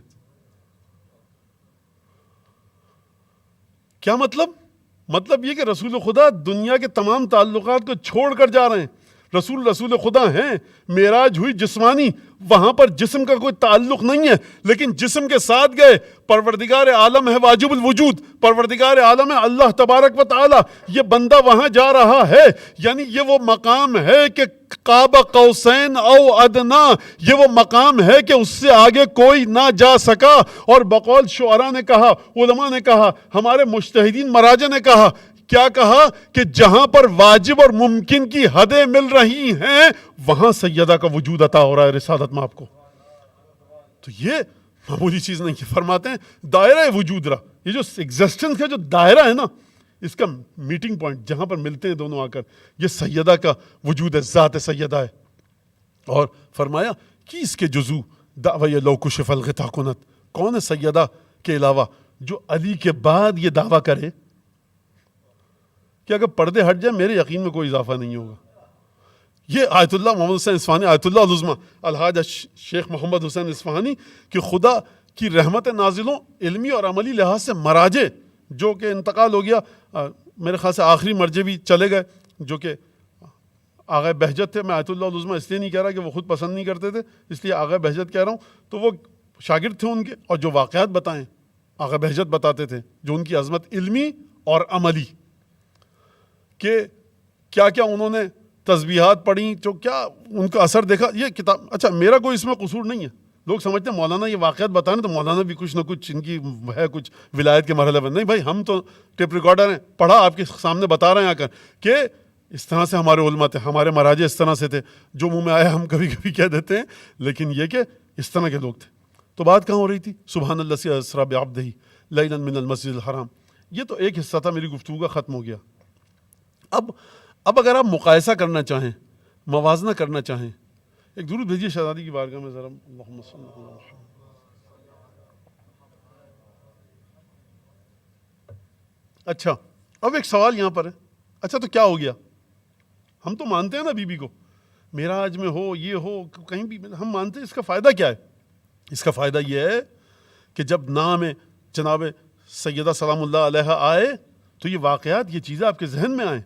کیا مطلب یہ کہ رسول خدا دنیا کے تمام تعلقات کو چھوڑ کر جا رہے ہیں. رسول خدا ہیں, معراج ہوئی جسمانی, وہاں پر جسم کا کوئی تعلق نہیں ہے, لیکن جسم کے ساتھ گئے. پروردگار عالم ہے واجب الوجود, پروردگار عالم ہے اللہ تبارک و تعالی. یہ بندہ وہاں جا رہا ہے, یعنی یہ وہ مقام ہے کہ قاب قوسین او ادنا, یہ وہ مقام ہے کہ اس سے آگے کوئی نہ جا سکا. اور بقول شعراء نے کہا, علماء نے کہا, ہمارے مجتہدین مراجع نے کہا, کیا کہا کہ جہاں پر واجب اور ممکن کی حدیں مل رہی ہیں وہاں سیدہ کا وجود عطا ہو رہا ہے رسالت میں آپ کو. تو یہ معمولی چیز نہیں. فرماتے ہیں دائرہ وجود رہا, یہ جو ایگزسٹنس کا جو دائرہ ہے نا, اس کا میٹنگ پوائنٹ جہاں پر ملتے ہیں دونوں آ کر, یہ سیدہ کا وجود ہے, ذات سیدہ ہے. اور فرمایا کہ اس کے جزو دعوی لو کشف الغطا کنت, کون ہے سیدہ کے علاوہ جو علی کے بعد یہ دعویٰ کرے کہ اگر پردے ہٹ جائیں میرے یقین میں کوئی اضافہ نہیں ہوگا. یہ آیت اللہ محمد حسین اصفہانی, آیت اللہ العظمیٰ الحاج شیخ محمد حسین اصفہانی, کہ خدا کی رحمت نازلوں علمی اور عملی لحاظ سے مراجع جو کہ انتقال ہو گیا, میرے خیال سے آخری مرجع بھی چلے گئے جو کہ آغا بہجت تھے. میں آیت اللہ العظمیٰ اس لیے نہیں کہہ رہا کہ وہ خود پسند نہیں کرتے تھے, اس لیے آغا بہجت کہہ رہا ہوں. تو وہ شاگرد تھے ان کے, اور جو واقعات بتائیں آغا بہجت بتاتے تھے, جو ان کی عظمت علمی اور عملی, کہ کیا کیا انہوں نے تسبیحات پڑھی, جو کیا ان کا اثر دیکھا. یہ کتاب, اچھا میرا کوئی اس میں قصور نہیں ہے. لوگ سمجھتے ہیں مولانا یہ واقعات بتائیں تو مولانا بھی کچھ نہ کچھ ان کی ہے کچھ ولایت کے مرحلے پر. نہیں بھائی, ہم تو ٹیپ ریکارڈر ہیں, پڑھا آپ کے سامنے بتا رہے ہیں آ کر کہ اس طرح سے ہمارے علماء تھے, ہمارے مراجع اس طرح سے تھے. جو منہ میں آیا ہم کبھی کبھی کہہ دیتے ہیں, لیکن یہ کہ اس طرح کے لوگ تھے. تو بات کہاں ہو رہی تھی؟ سبحان اللہ سے اسرا بعبدہ لیلا من المسجد الحرام. یہ تو ایک حصہ تھا میری گفتگو کا, ختم ہو گیا. اب اگر آپ مقایسہ کرنا چاہیں, موازنہ کرنا چاہیں, ایک درود بھیجیے شہزادی کی بارگاہ میں ذرا. اللہم صلی اللہ علیہ وسلم. اچھا اب ایک سوال یہاں پر ہے. اچھا تو کیا ہو گیا؟ ہم تو مانتے ہیں نا بی بی کو, معراج میں ہو یہ ہو کہیں بھی, ہم مانتے ہیں. اس کا فائدہ کیا ہے؟ اس کا فائدہ یہ ہے کہ جب نام جناب سیدہ سلام اللہ علیہ آئے تو یہ واقعات, یہ چیزیں آپ کے ذہن میں آئیں,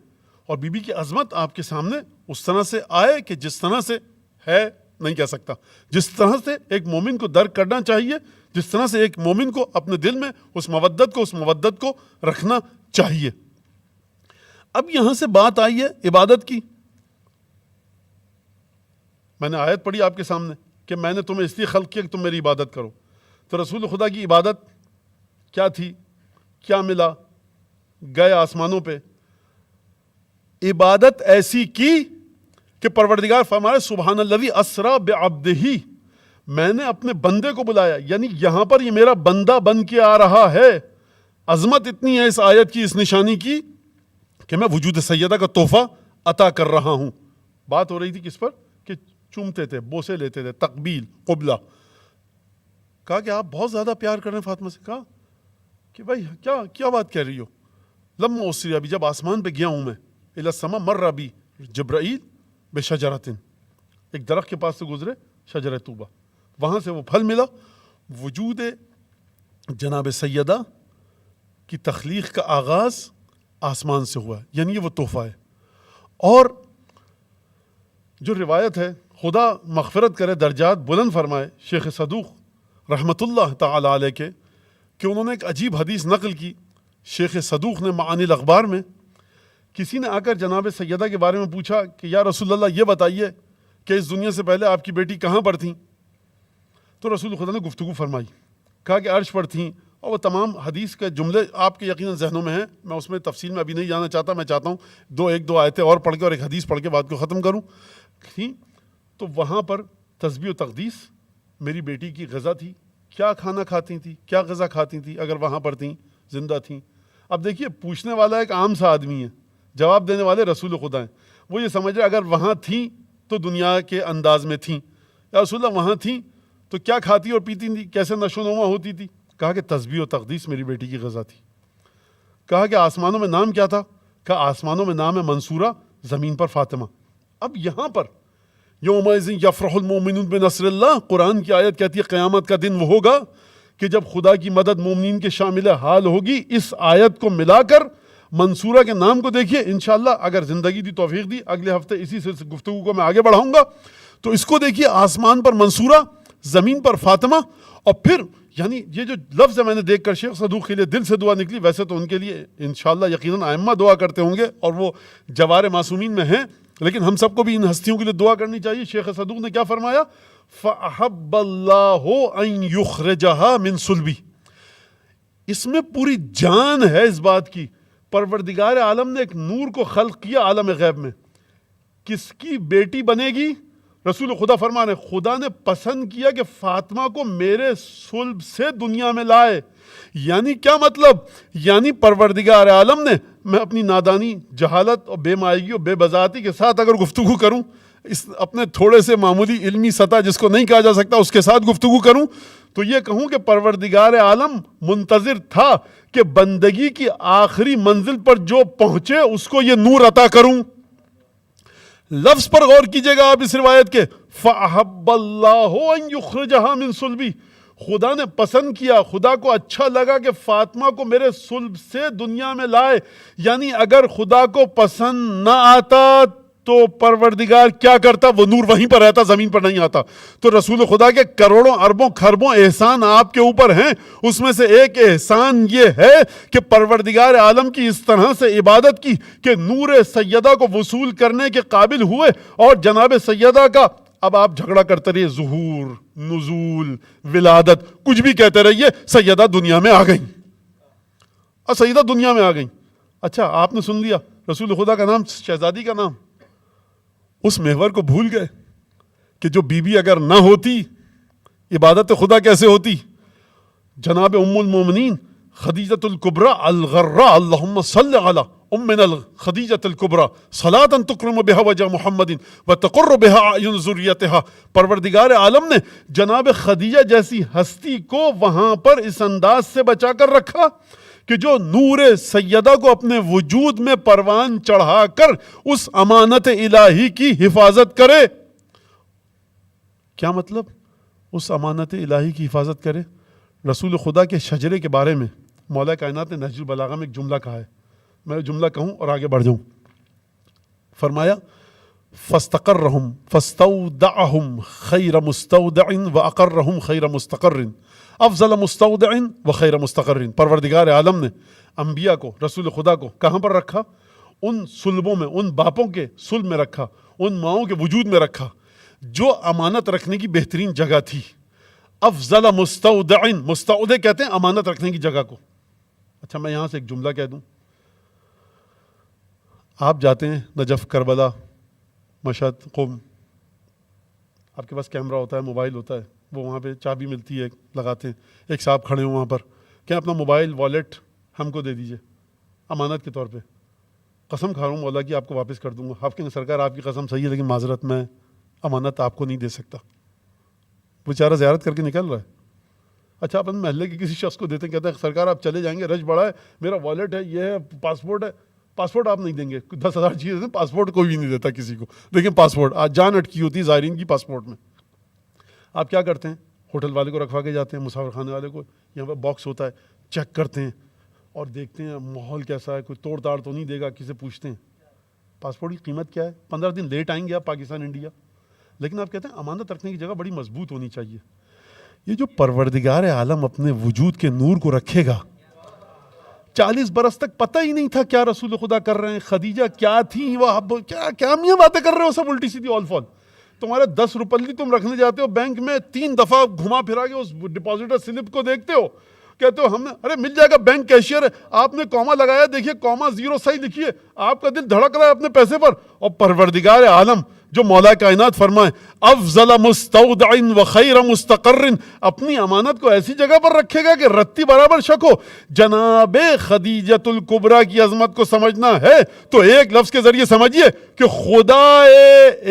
اور بی بی کی عظمت آپ کے سامنے اس طرح سے آئے کہ جس طرح سے ہے نہیں کہہ سکتا, جس طرح سے ایک مومن کو درک کرنا چاہیے, جس طرح سے ایک مومن کو اپنے دل میں اس مودت کو رکھنا چاہیے. اب یہاں سے بات آئی ہے عبادت کی. میں نے آیت پڑھی آپ کے سامنے کہ میں نے تمہیں اس لیے خلق کیا کہ تم میری عبادت کرو. تو رسول خدا کی عبادت کیا تھی؟ کیا ملا؟ گئے آسمانوں پہ, عبادت ایسی کی کہ پروردگار فرمائے سبحان الذی اسری بعبدہ, میں نے اپنے بندے کو بلایا, یعنی یہاں پر یہ میرا بندہ بن کے آ رہا ہے. عظمت اتنی ہے اس آیت کی, اس نشانی کی, کہ میں وجود سیدہ کا تحفہ عطا کر رہا ہوں. بات ہو رہی تھی کس پر؟ کہ چومتے تھے, بوسے لیتے تھے, تقبیل, قبلہ. کہا کہ آپ بہت زیادہ پیار کر رہے ہیں فاطمہ سے. کہا کہ بھائی کیا بات کہہ رہی ہو؟ لما اسری ابھی, جب آسمان پہ گیا ہوں میں, الی السماء مر بی جبرائیل بشجرۃ, ایک درخت کے پاس سے گزرے, شجرہ طوبہ, وہاں سے وہ پھل ملا. وجود جناب سیدہ کی تخلیق کا آغاز آسمان سے ہوا ہے, یعنی یہ وہ تحفہ ہے. اور جو روایت ہے, خدا مغفرت کرے, درجات بلند فرمائے, شیخ صدوق رحمۃ اللہ تعالی علیہ کے, کہ انہوں نے ایک عجیب حدیث نقل کی. شیخ صدوق نے معانی الاخبار میں, کسی نے آ کر جناب سیدہ کے بارے میں پوچھا کہ یا رسول اللہ یہ بتائیے کہ اس دنیا سے پہلے آپ کی بیٹی کہاں پر تھیں؟ تو رسول خدا نے گفتگو فرمائی, کہا کہ عرش پر تھیں. اور وہ تمام حدیث کے جملے آپ کے یقیناً ذہنوں میں ہیں, میں اس میں تفصیل میں ابھی نہیں جانا چاہتا. میں چاہتا ہوں ایک دو آیتیں اور پڑھ کے اور ایک حدیث پڑھ کے بات کو ختم کروں. تو وہاں پر تسبیح و تقدیس میری بیٹی کی غذا تھی، کیا کھانا کھاتی تھی، کیا غذا کھاتی تھی اگر وہاں پر تھیں، زندہ تھیں؟ اب دیکھیے پوچھنے والا ایک عام سا آدمی ہے، جواب دینے والے رسول خدا ہیں. وہ یہ سمجھ رہے اگر وہاں تھیں تو دنیا کے انداز میں تھیں. یا رسول اللہ وہاں تھیں تو کیا کھاتی اور پیتی تھی، کیسے نشو و نما ہوتی تھی؟ کہا کہ تسبیح و تقدیس میری بیٹی کی غذا تھی. کہا کہ آسمانوں میں نام کیا تھا؟ کہا آسمانوں میں نام ہے منصورہ، زمین پر فاطمہ. اب یہاں پر یومئذ یفرح المؤمنون بنصر اللہ، قرآن کی آیت کہتی ہے قیامت کا دن وہ ہوگا کہ جب خدا کی مدد مومنین کے شامل حال ہوگی. اس آیت کو ملا کر منصورہ کے نام کو دیکھیے. انشاءاللہ اگر زندگی دی توفیق دی اگلے ہفتے اسی سے گفتگو کو میں آگے بڑھاؤں گا. تو اس کو دیکھیے، آسمان پر منصورہ، زمین پر فاطمہ. اور پھر یعنی یہ جو لفظ ہے میں نے دیکھ کر شیخ صدوق کے لیے دل سے دعا نکلی. ویسے تو ان کے لیے انشاءاللہ یقیناً ائمہ دعا کرتے ہوں گے اور وہ جوار معصومین میں ہیں، لیکن ہم سب کو بھی ان ہستیوں کے لیے دعا کرنی چاہیے. شیخ صدوق نے کیا فرمایا؟ فَأَحَبَّ اللَّهُ أَن يُخْرِجَهَا مِن صُلْبِهِ. اس میں پوری جان ہے اس بات کی. پروردگار عالم نے ایک نور کو خلق کیا عالم غیب میں. کس کی بیٹی بنے گی؟ رسول خدا فرما رہے خدا نے پسند کیا کہ فاطمہ کو میرے صلب سے دنیا میں لائے. یعنی کیا مطلب؟ یعنی پروردگار عالم نے، میں اپنی نادانی، جہالت اور بے مائگی اور بے بذاتی کے ساتھ اگر گفتگو کروں، اس اپنے تھوڑے سے معمولی علمی سطح جس کو نہیں کہا جا سکتا اس کے ساتھ گفتگو کروں، تو یہ کہوں کہ پروردگار عالم منتظر تھا کہ بندگی کی آخری منزل پر جو پہنچے اس کو یہ نور عطا کروں. لفظ پر غور کیجئے گا آپ اس روایت کے، فَأَحَبَّ اللَّهُ أَن يُخْرِجَهَا مِن صُلْبِهِ. خدا نے پسند کیا، خدا کو اچھا لگا کہ فاطمہ کو میرے صلب سے دنیا میں لائے. یعنی اگر خدا کو پسند نہ آتا تو پروردگار کیا کرتا؟ وہ نور وہیں پر رہتا، زمین پر نہیں آتا. تو رسول خدا کے کروڑوں اربوں خربوں احسان آپ کے اوپر ہیں. اس میں سے ایک احسان یہ ہے کہ پروردگار عالم کی اس طرح سے عبادت کی کہ نور سیدہ کو وصول کرنے کے قابل ہوئے. اور جناب سیدہ کا اب آپ جھگڑا کرتے رہیے، ظہور، نزول، ولادت، کچھ بھی کہتے رہیے، سیدہ دنیا میں آ گئیں. اور سیدہ دنیا میں آ گئیں. اچھا آپ نے سن لیا رسول خدا کا نام، شہزادی کا نام. اس محور کو بھول گئے کہ جو بی بی اگر نہ ہوتی عبادت خدا کیسے ہوتی؟ جناب ام المومنین خدیجۃ الکبریٰ الغراء، اللہم صل علی امنا خدیجۃ الکبریٰ صلاۃ تکرم بها وجہ محمد وتقر بها اعین ذریتها. پروردگار عالم نے جناب خدیجہ جیسی ہستی کو وہاں پر اس انداز سے بچا کر رکھا کہ جو نور سیدہ کو اپنے وجود میں پروان چڑھا کر اس امانت الہی کی حفاظت کرے. کیا مطلب اس امانت الہی کی حفاظت کرے؟ رسول خدا کے شجرے کے بارے میں مولا کائنات نے نہج البلاغہ میں ایک جملہ کہا ہے. میں جملہ کہوں اور آگے بڑھ جاؤں. فرمایا فاستقرهم فاستودعهم خیر مستودع واقرهم خیر مستقر افضل مستودع و خیر مستقر. پروردگار عالم نے انبیاء کو، رسول خدا کو کہاں پر رکھا؟ ان صلبوں میں، ان باپوں کے صلب میں رکھا، ان ماؤں کے وجود میں رکھا جو امانت رکھنے کی بہترین جگہ تھی. افضل مستودع، مستودع کہتے ہیں امانت رکھنے کی جگہ کو. اچھا میں یہاں سے ایک جملہ کہہ دوں. آپ جاتے ہیں نجف، کربلا، مشہد، قم، آپ کے پاس کیمرہ ہوتا ہے، موبائل ہوتا ہے، وہ وہاں پہ چابی ملتی ہے، لگاتے ہیں. ایک صاحب کھڑے ہوں وہاں پر، کہ اپنا موبائل والیٹ ہم کو دے دیجئے امانت کے طور پہ. قسم کھا رہا ہوں مولا کی آپ کو واپس کر دوں گا. آپ کے سرکار آپ کی قسم صحیح ہے لیکن معذرت میں امانت آپ کو نہیں دے سکتا. بیچارہ زیارت کر کے نکل رہا ہے. اچھا اپنے محلے کے کسی شخص کو دیتے ہیں، کہتے ہیں سرکار آپ چلے جائیں گے، رش بڑا ہے، میرا والیٹ ہے، یہ ہے، پاسپورٹ ہے. پاسپورٹ آپ نہیں دیں گے، 10,000 چیزیں دیں، پاسپورٹ کوئی بھی نہیں دیتا کسی کو. لیکن پاسپورٹ آج جان اٹکی ہوتی ہے زائرین کی پاسپورٹ میں. آپ کیا کرتے ہیں؟ ہوٹل والے کو رکھوا کے جاتے ہیں، مسافر خانے والے کو، یہاں پہ باکس ہوتا ہے، چیک کرتے ہیں اور دیکھتے ہیں ماحول کیسا ہے، کوئی توڑ تاڑ تو نہیں دے گا. کسی سے پوچھتے ہیں پاسپورٹ کی قیمت کیا ہے، 15 دن لیٹ آئیں گے آپ پاکستان انڈیا. لیکن آپ کہتے ہیں امانت رکھنے کی جگہ بڑی مضبوط ہونی چاہیے. یہ جو پروردگار عالم اپنے وجود کے نور کو رکھے گا، 40 برس تک پتہ ہی نہیں تھا کیا رسول خدا کر رہے ہیں، خدیجہ کیا تھیں، وہ کیا میاں باتیں کر رہے ہو سب الٹی سیدھی آل فال. تمہارے 10 روپلی تم رکھنے جاتے ہو بینک میں، 3 دفعہ گھما پھرا کے اس ڈپازٹر سلپ کو دیکھتے ہو، کہتے ہو ہم نے، ارے مل جائے گا بینک کیشیئر ہے، آپ نے کوما لگایا، دیکھیے کوما 0 صحیح لکھیے، آپ کا دل دھڑک رہا ہے اپنے پیسے پر. اور پروردگار عالم جو مولا کائنات فرمائے افضل مستودع و خیر مستقر، اپنی امانت کو ایسی جگہ پر رکھے گا کہ رتی برابر شک ہو۔ جناب خدیجۃ الکبریٰ کی عظمت کو سمجھنا ہے تو ایک لفظ کے ذریعے سمجھیے کہ خدا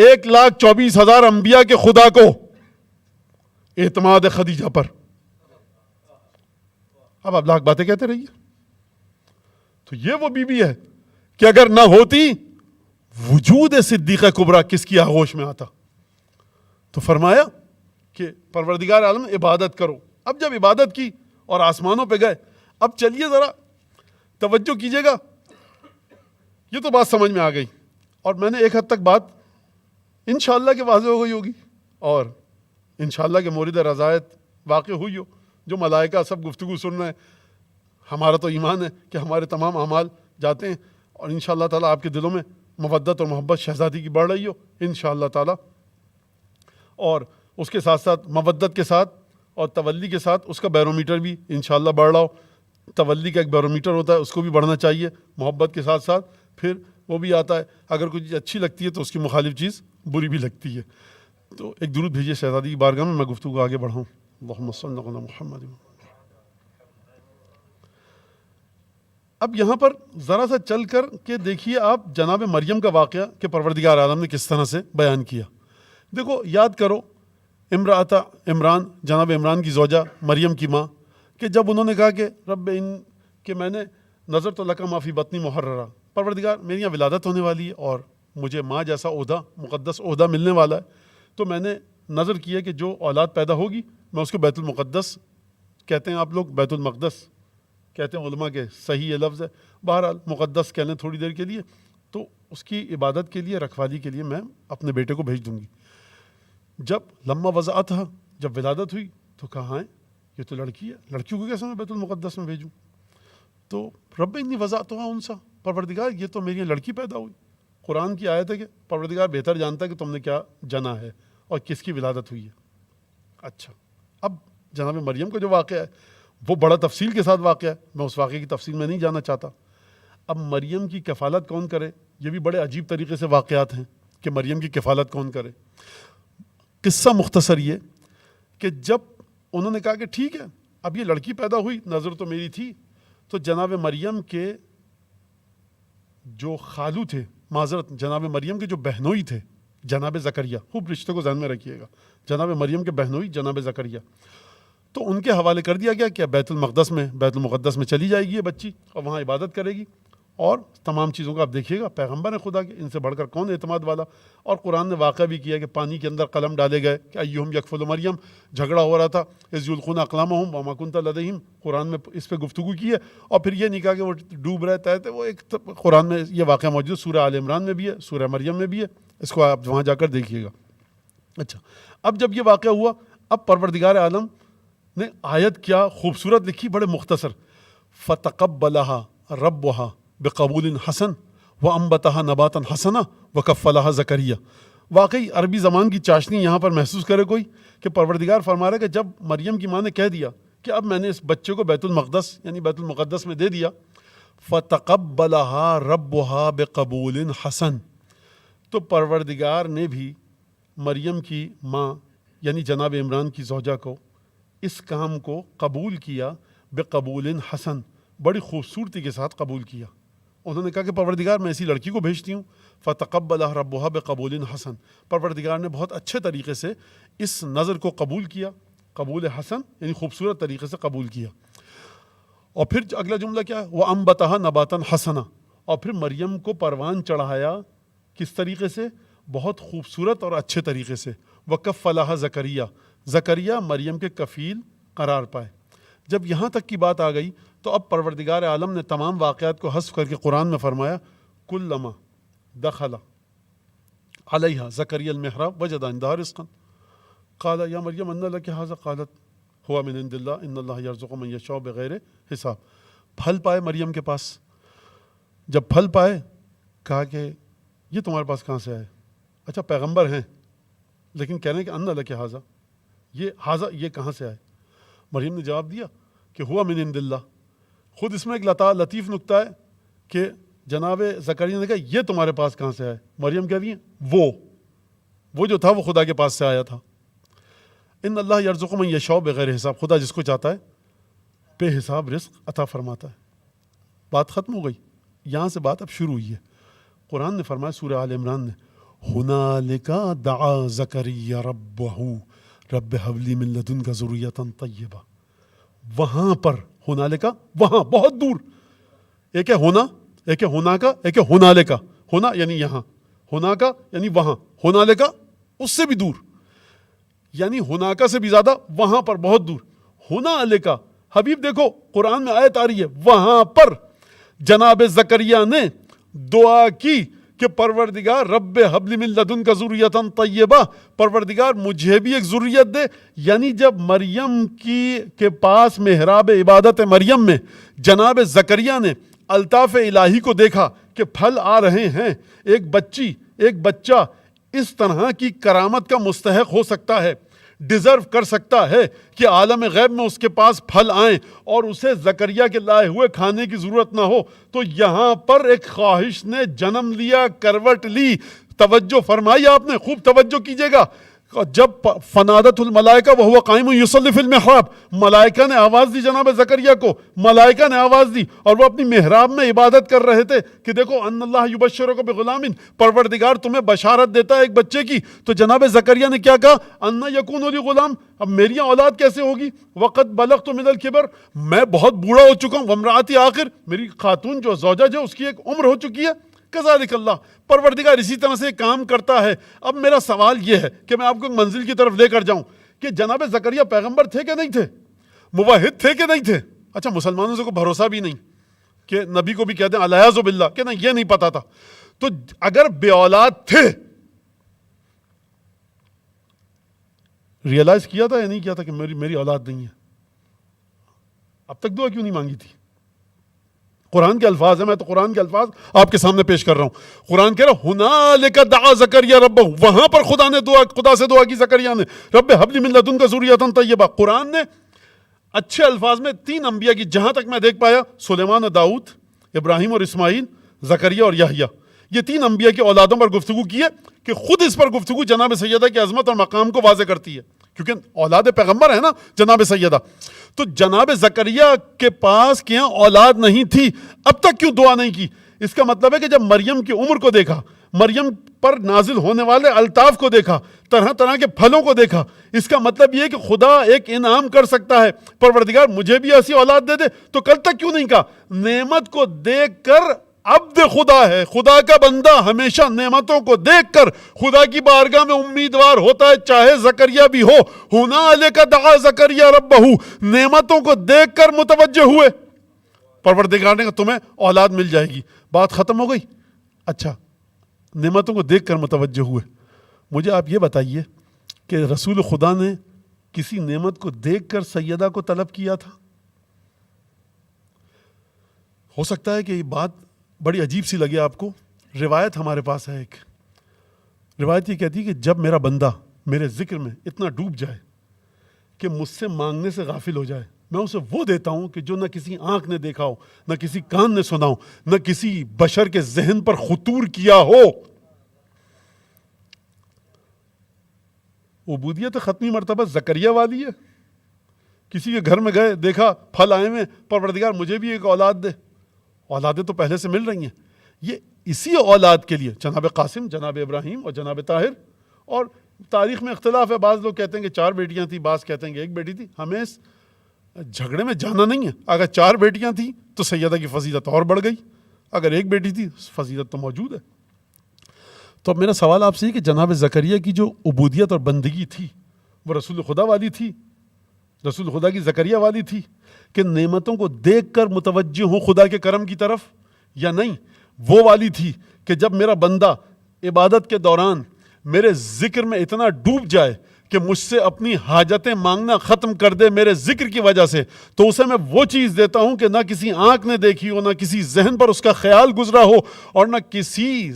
1,24,000 انبیاء کے خدا کو اعتماد خدیجہ پر۔ اب آپ لاکھ باتیں کہتے رہیے، تو یہ وہ بی بی ہے کہ اگر نہ ہوتی وجود صدیقہ کبریٰ کس کی آغوش میں آتا؟ تو فرمایا کہ پروردگار عالم عبادت کرو۔ اب جب عبادت کی اور آسمانوں پہ گئے، اب چلیے ذرا توجہ کیجیے گا، یہ تو بات سمجھ میں آ گئی اور میں نے ایک حد تک بات انشاءاللہ کہ واضح ہو گئی ہوگی اور انشاءاللہ کہ مورد رضایت واقع ہوئی ہو۔ جو ملائکہ سب گفتگو سن رہے ہیں، ہمارا تو ایمان ہے کہ ہمارے تمام اعمال جاتے ہیں اور انشاءاللہ تعالیٰ آپ کے دلوں میں مودت اور محبت شہزادی کی بڑھ رہی ہو انشاءاللہ تعالیٰ، اور اس کے ساتھ ساتھ مودت کے ساتھ اور تولی کے ساتھ اس کا بیرومیٹر بھی انشاءاللہ بڑھ رہا ہو۔ تولی کا ایک بیرومیٹر ہوتا ہے، اس کو بھی بڑھنا چاہیے محبت کے ساتھ ساتھ، پھر وہ بھی آتا ہے اگر کوئی چیز اچھی لگتی ہے تو اس کی مخالف چیز بری بھی لگتی ہے۔ تو ایک درود بھیجیے شہزادی کی بارگاہ میں گفتگو آگے بڑھاؤں۔ اللہم صلی علی محمد۔ اب یہاں پر ذرا سا چل کر کے دیکھیے آپ جناب مریم کا واقعہ کہ پروردگار عالم نے کس طرح سے بیان کیا۔ دیکھو یاد کرو عمران، جناب عمران کی زوجہ مریم کی ماں، کہ جب انہوں نے کہا کہ رب کہ میں نے نظر تو لکا ما فی بطنی محررہ، پروردگار میری یہاں ولادت ہونے والی ہے اور مجھے ماں جیسا عہدہ، مقدس عہدہ ملنے والا ہے، تو میں نے نظر کیا کہ جو اولاد پیدا ہوگی میں اس کو بیت المقدس کہتے ہیں، آپ لوگ بیت المقدس کہتے ہیں علماء کے، صحیح یہ لفظ ہے، بہرحال مقدس کہہ لیں تھوڑی دیر کے لیے، تو اس کی عبادت کے لیے، رکھوالی کے لیے میں اپنے بیٹے کو بھیج دوں گی۔ جب لما وضعتھا، جب ولادت ہوئی تو کہا ہے یہ تو لڑکی ہے، لڑکیوں کو کیسے میں بیت المقدس میں بھیجوں؟ تو رب انی وضعتھا انثی، پروردگار یہ تو میری لڑکی پیدا ہوئی۔ قرآن کی آیت ہے کہ پروردگار بہتر جانتا ہے کہ تم نے کیا جنا ہے اور کس کی ولادت ہوئی ہے۔ اچھا، اب جناب مریم کا جو واقعہ ہے وہ بڑا تفصیل کے ساتھ واقعہ ہے، میں اس واقعے کی تفصیل میں نہیں جانا چاہتا۔ اب مریم کی کفالت کون کرے، یہ بھی بڑے عجیب طریقے سے واقعات ہیں کہ مریم کی کفالت کون کرے۔ قصہ مختصر یہ کہ جب انہوں نے کہا کہ ٹھیک ہے اب یہ لڑکی پیدا ہوئی، نظر تو میری تھی، تو جناب مریم کے جو خالو تھے، معذرت جناب مریم کے جو بہنوئی تھے جناب زکریا، خوب رشتے کو ذہن میں رکھیے گا، جناب مریم کے بہنوئی جناب زکریا، تو ان کے حوالے کر دیا گیا کہ بیت المقدس میں چلی جائے گی یہ بچی اور وہاں عبادت کرے گی، اور تمام چیزوں کا آپ دیکھیے گا پیغمبر ہے خدا کے، ان سے بڑھ کر کون اعتماد والا۔ اور قرآن نے واقعہ بھی کیا کہ پانی کے اندر قلم ڈالے گئے کہ ایہم یکفل مریم، جھگڑا ہو رہا تھا، اذ یلقون اقلامہم وما کنت لدیہم، قرآن میں اس پہ گفتگو کی ہے، اور پھر یہ نہیں کہا کہ وہ ڈوب رہے تھے، وہ ایک قرآن میں یہ واقعہ موجود ہے، سورہ آل عمران میں بھی ہے، سورہ مریم میں بھی ہے، اس کو آپ وہاں جا کر دیکھیے گا۔ اچھا، اب جب یہ واقعہ ہوا، اب پروردگار عالم نے آیت کیا خوبصورت لکھی، بڑے مختصر، فتقبلها ربها بقبول حسن وانبتها نباتا حسنا وکفلها زکریا۔ واقعی عربی زبان کی چاشنی یہاں پر محسوس کرے کوئی کہ پروردگار فرما رہا ہے کہ جب مریم کی ماں نے کہہ دیا کہ اب میں نے اس بچے کو بیت المقدس یعنی بیت المقدس میں دے دیا، فتقبلها ربها بقبول حسن، تو پروردگار نے بھی مریم کی ماں یعنی جناب عمران کی زوجہ کو اس کام کو قبول کیا، بقبول حسن، بڑی خوبصورتی کے ساتھ قبول کیا۔ انہوں نے کہا کہ پروردگار میں ایسی لڑکی کو بھیجتی ہوں، فتقبلها ربها بقبول حسن، پروردگار نے بہت اچھے طریقے سے اس نظر کو قبول کیا، قبول حسن یعنی خوبصورت طریقے سے قبول کیا۔ اور پھر اگلا جملہ کیا ہے، وانبتها نباتا حسنا، اور پھر مریم کو پروان چڑھایا کس طریقے سے، بہت خوبصورت اور اچھے طریقے سے، وکفلها زکریا، زکریا مریم کے کفیل قرار پائے۔ جب یہاں تک کی بات آ گئی تو اب پروردگار عالم نے تمام واقعات کو حذف کر کے قرآن میں فرمایا، کلما دخل علیہا زکریا المحراب وجد عندہا رزقا قال یا مریم ان لک ھذا قالت ہوا من عند اللہ ان اللہ یرزق من یشاء بغیر حساب۔ پھل پائے مریم کے پاس، جب پھل پائے کہا کہ یہ تمہارے پاس کہاں سے آئے؟ اچھا پیغمبر ہیں لیکن کہہ رہے ہیں کہ ان لک ھذا، یہ کہاں سے آئے؟ مریم نے جواب دیا کہ ہوا من عند اللہ۔ خود اس میں ایک لطیف نکتہ ہے کہ جناب زکریا نے کہا یہ تمہارے پاس کہاں سے آئے؟ مریم کہہ رہی ہیں وہ، وہ جو تھا وہ خدا کے پاس سے آیا تھا. ان اللہ یرزق من یشاء بغیر حساب. خدا جس کو چاہتا ہے بے حساب رزق عطا فرماتا ہے. بات ختم ہو گئی. یہاں سے بات اب شروع ہوئی ہے. قرآن نے فرمایا سورہ آل عمران نے ہنالک دعا زکریا ربہ رب ھب لی من لدنک ذریۃ طیبہ. وہاں پر ہنالک، وہاں بہت دور. ایک ہے ہونا، ایک ہے ہونا کا، ایک ہے ہنالک. ہونا یعنی یہاں، ہونا کا یعنی وہاں، ہنالک اس سے بھی دور، یعنی ہناکا سے بھی زیادہ وہاں پر بہت دور. ہنالک حبیب دیکھو قرآن میں آیت آ رہی ہے، وہاں پر جناب زکریا نے دعا کی کہ پروردگار رب ھب لی من لدنک ذریۃ طیبہ، پروردگار مجھے بھی ایک ذریت دے. یعنی جب مریم کے پاس محراب عبادت مریم میں جناب زکریا نے الطاف الہی کو دیکھا کہ پھل آ رہے ہیں، ایک بچی، ایک بچہ اس طرح کی کرامت کا مستحق ہو سکتا ہے، ڈیزرو کر سکتا ہے کہ عالم غیب میں اس کے پاس پھل آئیں اور اسے زکریا کے لائے ہوئے کھانے کی ضرورت نہ ہو. تو یہاں پر ایک خواہش نے جنم لیا، کروٹ لی. توجہ فرمائی آپ نے، خوب توجہ کیجیے گا. جب فنادت الملائکہ وہو قائم یصلی فی المحراب، ملائکہ نے آواز دی جناب زکریا کو، ملائکہ نے آواز دی اور وہ اپنی محراب میں عبادت کر رہے تھے کہ دیکھو ان اللہ یبشرک بغلام، پروردگار تمہیں بشارت دیتا ہے ایک بچے کی. تو جناب زکریا نے کیا کہا؟ ان یکون لی غلام، اب میری اولاد کیسے ہوگی؟ وقد بلغت من الکبر، میں بہت بوڑھا ہو چکا ہوں. وامرأتی عاقر، میری خاتون جو زوجہ جو اس کی ایک عمر ہو چکی ہے. کذالک اللہ، پروردگار اسی طرح سے کام کرتا ہے. اب میرا سوال یہ ہے کہ میں آپ کو ایک منزل کی طرف لے کر جاؤں کہ جناب زکریا پیغمبر تھے کہ نہیں تھے؟ موحد تھے کہ نہیں تھے؟ اچھا مسلمانوں سے کوئی بھروسہ بھی نہیں کہ نبی کو بھی کہتے ہیں الیاذ باللہ کہ نہیں، یہ نہیں پتا تھا. تو اگر بے اولاد تھے، ریئلائز کیا تھا یا نہیں کیا تھا کہ میری اولاد نہیں ہے؟ اب تک دعا کیوں نہیں مانگی تھی؟ قرآن کے الفاظ ہیں، میں تو قرآن کے الفاظ آپ کے سامنے پیش کر رہا ہوں. قرآن کہہ رہا ہنالک دعا زکریا ربہ، وہاں پر خدا سے دعا کی زکریا نے، رب ھب لی من لدنک ذریۃ طیبہ. قرآن نے اچھے الفاظ میں 3 انبیاء کی، جہاں تک میں دیکھ پایا، سلیمان اور داؤد، ابراہیم اور اسماعیل، زکریا اور یحییٰ، یہ 3 انبیاء کی اولادوں پر گفتگو کی ہے کہ خود اس پر گفتگو جناب سیدہ کی عظمت اور مقام کو واضح کرتی ہے، کیونکہ اولاد پیغمبر ہے نا جناب سیدہ. تو جناب زکریا کے پاس کیا اولاد نہیں تھی، اب تک کیوں دعا نہیں کی؟ اس کا مطلب ہے کہ جب مریم کی عمر کو دیکھا، مریم پر نازل ہونے والے الطاف کو دیکھا، طرح طرح کے پھلوں کو دیکھا، اس کا مطلب یہ ہے کہ خدا ایک انعام کر سکتا ہے. پروردگار مجھے بھی ایسی اولاد دے دے. تو کل تک کیوں نہیں کہا؟ نعمت کو دیکھ کر عبد خدا ہے، خدا کا بندہ ہمیشہ نعمتوں کو دیکھ کر خدا کی بارگاہ میں امیدوار ہوتا ہے، چاہے زکریا بھی ہو. ہنالک دعا زکریا ربہ، نعمتوں کو دیکھ کر متوجہ ہوئے، پروردگار نے کہا تمہیں اولاد مل جائے گی. بات ختم ہو گئی. اچھا نعمتوں کو دیکھ کر متوجہ ہوئے. مجھے آپ یہ بتائیے کہ رسول خدا نے کسی نعمت کو دیکھ کر سیدہ کو طلب کیا تھا؟ ہو سکتا ہے کہ یہ بات بڑی عجیب سی لگے آپ کو. روایت ہمارے پاس ہے ایک روایت، یہ کہتی ہے کہ جب میرا بندہ میرے ذکر میں اتنا ڈوب جائے کہ مجھ سے مانگنے سے غافل ہو جائے، میں اسے وہ دیتا ہوں کہ جو نہ کسی آنکھ نے دیکھا ہو، نہ کسی کان نے سنا ہو، نہ کسی بشر کے ذہن پر خطور کیا ہو. عبودیت ختمی مرتبہ زکریا والی ہے. کسی کے گھر میں گئے، دیکھا پھل آئے ہوئے، پروردگار مجھے بھی ایک اولاد دے. اولادیں تو پہلے سے مل رہی ہیں. یہ اسی اولاد کے لیے جناب قاسم، جناب ابراہیم اور جناب طاہر، اور تاریخ میں اختلاف ہے، بعض لوگ کہتے ہیں کہ 4 بیٹیاں تھیں، بعض کہتے ہیں کہ 1 بیٹی تھی. ہمیں اس جھگڑے میں جانا نہیں ہے. اگر 4 بیٹیاں تھیں تو سیدہ کی فضیلت اور بڑھ گئی، اگر 1 بیٹی تھی فضیلت تو موجود ہے. تو اب میرا سوال آپ سے ہے کہ جناب زکریا کی جو عبودیت اور بندگی تھی وہ رسول خدا والی تھی، رسول خدا کی زکریا والی تھی کہ نعمتوں کو دیکھ کر متوجہ ہوں خدا کے کرم کی طرف، یا نہیں وہ والی تھی کہ جب میرا بندہ عبادت کے دوران میرے ذکر میں اتنا ڈوب جائے کہ مجھ سے اپنی حاجتیں مانگنا ختم کر دے میرے ذکر کی وجہ سے، تو اسے میں وہ چیز دیتا ہوں کہ نہ کسی آنکھ نے دیکھی ہو، نہ کسی ذہن پر اس کا خیال گزرا ہو، اور نہ کسی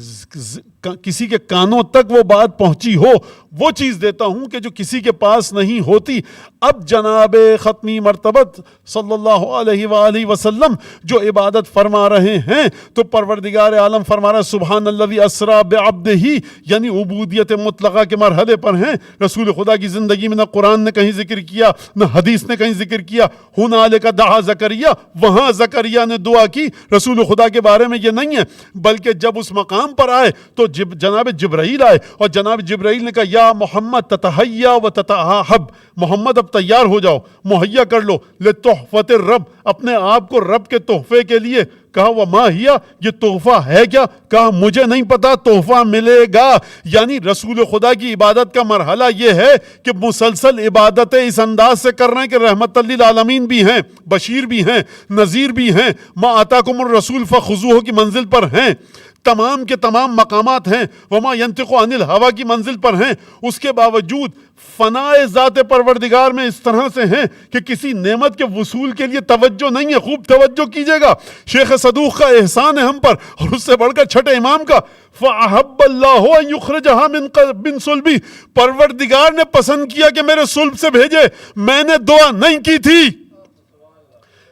کسی کے کانوں تک وہ بات پہنچی ہو وہ چیز دیتا ہوں کہ جو کسی کے پاس نہیں ہوتی. اب جناب ختمی مرتبت صلی اللہ علیہ وآلہ وسلم جو عبادت فرما رہے ہیں تو پروردگار عالم فرما رہا ہے سبحان الذی اسریٰ بعبدہ، یعنی عبودیت مطلقہ کے مرحلے پر ہیں. رسول خدا کی زندگی میں نہ قرآن نے کہیں ذکر کیا نہ حدیث نے کہیں ذکر کیا. ہنالک دعا زکریا، وہاں زکریا نے دعا کی. رسول خدا کے بارے میں یہ نہیں ہے، بلکہ جب اس مقام پر آئے تو جناب جبرائیل آئے اور جناب جبرائیل نے کہا یا محمد تتہیا و تتاہب، محمد اب تیار ہو جاؤ، مہیا کر لو لتحفۃ الرب، اپنے آپ کو رب کے تحفے کے لیے. کہا وما ہیا، یہ تحفہ ہے کیا؟ کہا مجھے نہیں پتا، تحفہ ملے گا. یعنی رسول خدا کی عبادت کا مرحلہ یہ ہے کہ مسلسل عبادتیں اس انداز سے کر رہے ہیں کہ رحمت للعالمین بھی ہیں، بشیر بھی ہیں، نذیر بھی ہیں، ما آتاکم الرسول فخذوہ کی منزل پر ہیں، تمام کے تمام مقامات ہیں، وما ینطق عن الہویٰ کی منزل پر ہیں. اس کے باوجود فنائے ذات پروردگار میں اس طرح سے ہیں کہ کسی نعمت کے وصول کے لیے توجہ نہیں ہے. خوب توجہ کیجئے گا، شیخ صدوق کا احسان ہے ہم پر، اور اس سے بڑھ کر چھٹے امام کا فَأَحَبَّ اللَّهُ أَن يُخْرِجَهَا مِن صُلْبِهِ، پروردگار نے پسند کیا کہ میرے صلب سے بھیجے. میں نے دعا نہیں کی تھی،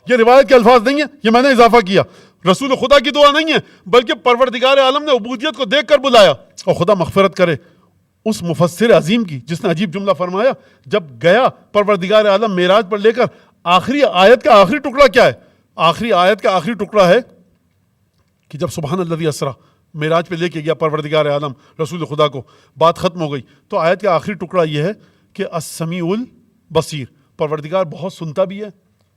یہ روایت کے الفاظ نہیں ہیں، یہ میں نے اضافہ کیا. رسول خدا کی دعا نہیں ہے، بلکہ پروردگار عالم نے عبودیت کو دیکھ کر بلایا. اور خدا مغفرت کرے اس مفسر عظیم کی جس نے عجیب جملہ فرمایا جب گیا پروردگار عالم معراج پر لے کر. آخری آیت کا آخری ٹکڑا کیا ہے؟ آخری آیت کا آخری ٹکڑا ہے کہ جب سبحان الذی اسریٰ معراج پہ لے کے گیا پروردگار عالم رسول خدا کو، بات ختم ہو گئی تو آیت کا آخری ٹکڑا یہ ہے کہ السمیع البصیر، پروردگار بہت سنتا بھی ہے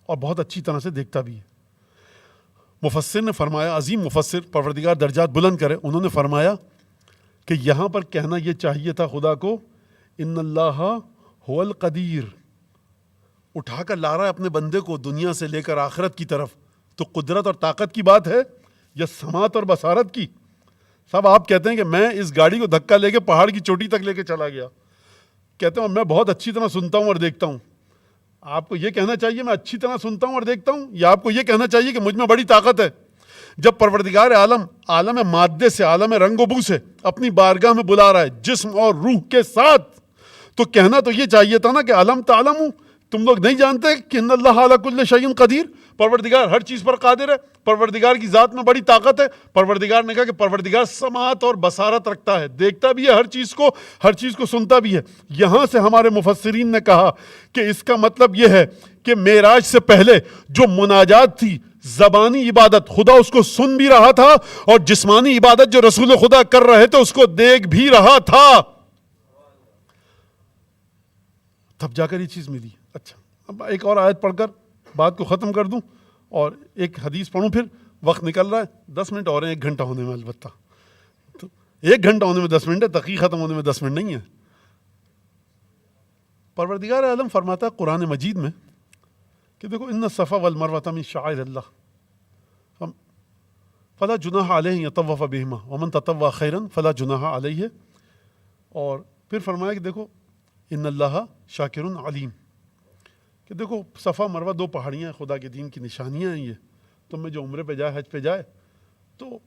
اور بہت اچھی طرح سے دیکھتا بھی ہے. مفسر نے فرمایا، عظیم مفسر پروردگار درجات بلند کرے، انہوں نے فرمایا کہ یہاں پر کہنا یہ چاہیے تھا خدا کو ان اللہ هو القدیر، اٹھا کر لا رہا ہے اپنے بندے کو دنیا سے لے کر آخرت کی طرف، تو قدرت اور طاقت کی بات ہے یا سماعت اور بصارت کی؟ صاحب آپ کہتے ہیں کہ میں اس گاڑی کو دھکا لے کے پہاڑ کی چوٹی تک لے کے چلا گیا، کہتے ہیں میں بہت اچھی طرح سنتا ہوں اور دیکھتا ہوں. آپ کو یہ کہنا چاہیے میں اچھی طرح سنتا ہوں اور دیکھتا ہوں، یا آپ کو یہ کہنا چاہیے کہ مجھ میں بڑی طاقت ہے؟ جب پروردگار عالم عالم مادے سے، عالم رنگ و بو سے اپنی بارگاہ میں بلا رہا ہے جسم اور روح کے ساتھ، تو کہنا تو یہ چاہیے تھا نا کہ علم تعلموا، تم لوگ نہیں جانتے کہ ان اللہ علی کل شیء قدیر، پروردگار ہر چیز پر قادر ہے، پروردگار کی ذات میں بڑی طاقت ہے. پروردگار نے کہا کہ پروردگار سماعت اور بصارت رکھتا ہے، دیکھتا بھی ہے ہر چیز کو سنتا بھی ہے. یہاں سے ہمارے مفسرین نے کہا کہ اس کا مطلب یہ ہے کہ معراج سے پہلے جو مناجات تھی، زبانی عبادت، خدا اس کو سن بھی رہا تھا، اور جسمانی عبادت جو رسول خدا کر رہے تھے اس کو دیکھ بھی رہا تھا. تب جا کر یہ چیز ملی. اچھا اب ایک اور آیت پڑھ کر بات کو ختم کر دوں اور ایک حدیث پڑھوں، پھر وقت نکل رہا ہے، 10 منٹ اور ہیں 1 گھنٹہ ہونے میں، البتہ تو 1 گھنٹہ ہونے میں 10 منٹ ہے، تقریر ختم ہونے میں 10 منٹ نہیں ہے. پروردگار عالم فرماتا ہے قرآن مجید میں کہ دیکھو ان الصفا والمروۃ من شعائر اللہ فلا جناح علیہ یطوف بہما ومن تطوع خیرا فلا جناح علیہ. اور پھر فرمایا کہ دیکھو ان اللہ شاکر علیم، کہ دیکھو صفا مروہ 2 پہاڑیاں ہیں، خدا کے دین کی نشانیاں ہیں. یہ تم میں جو عمرے پہ جائے، حج پہ جائے تو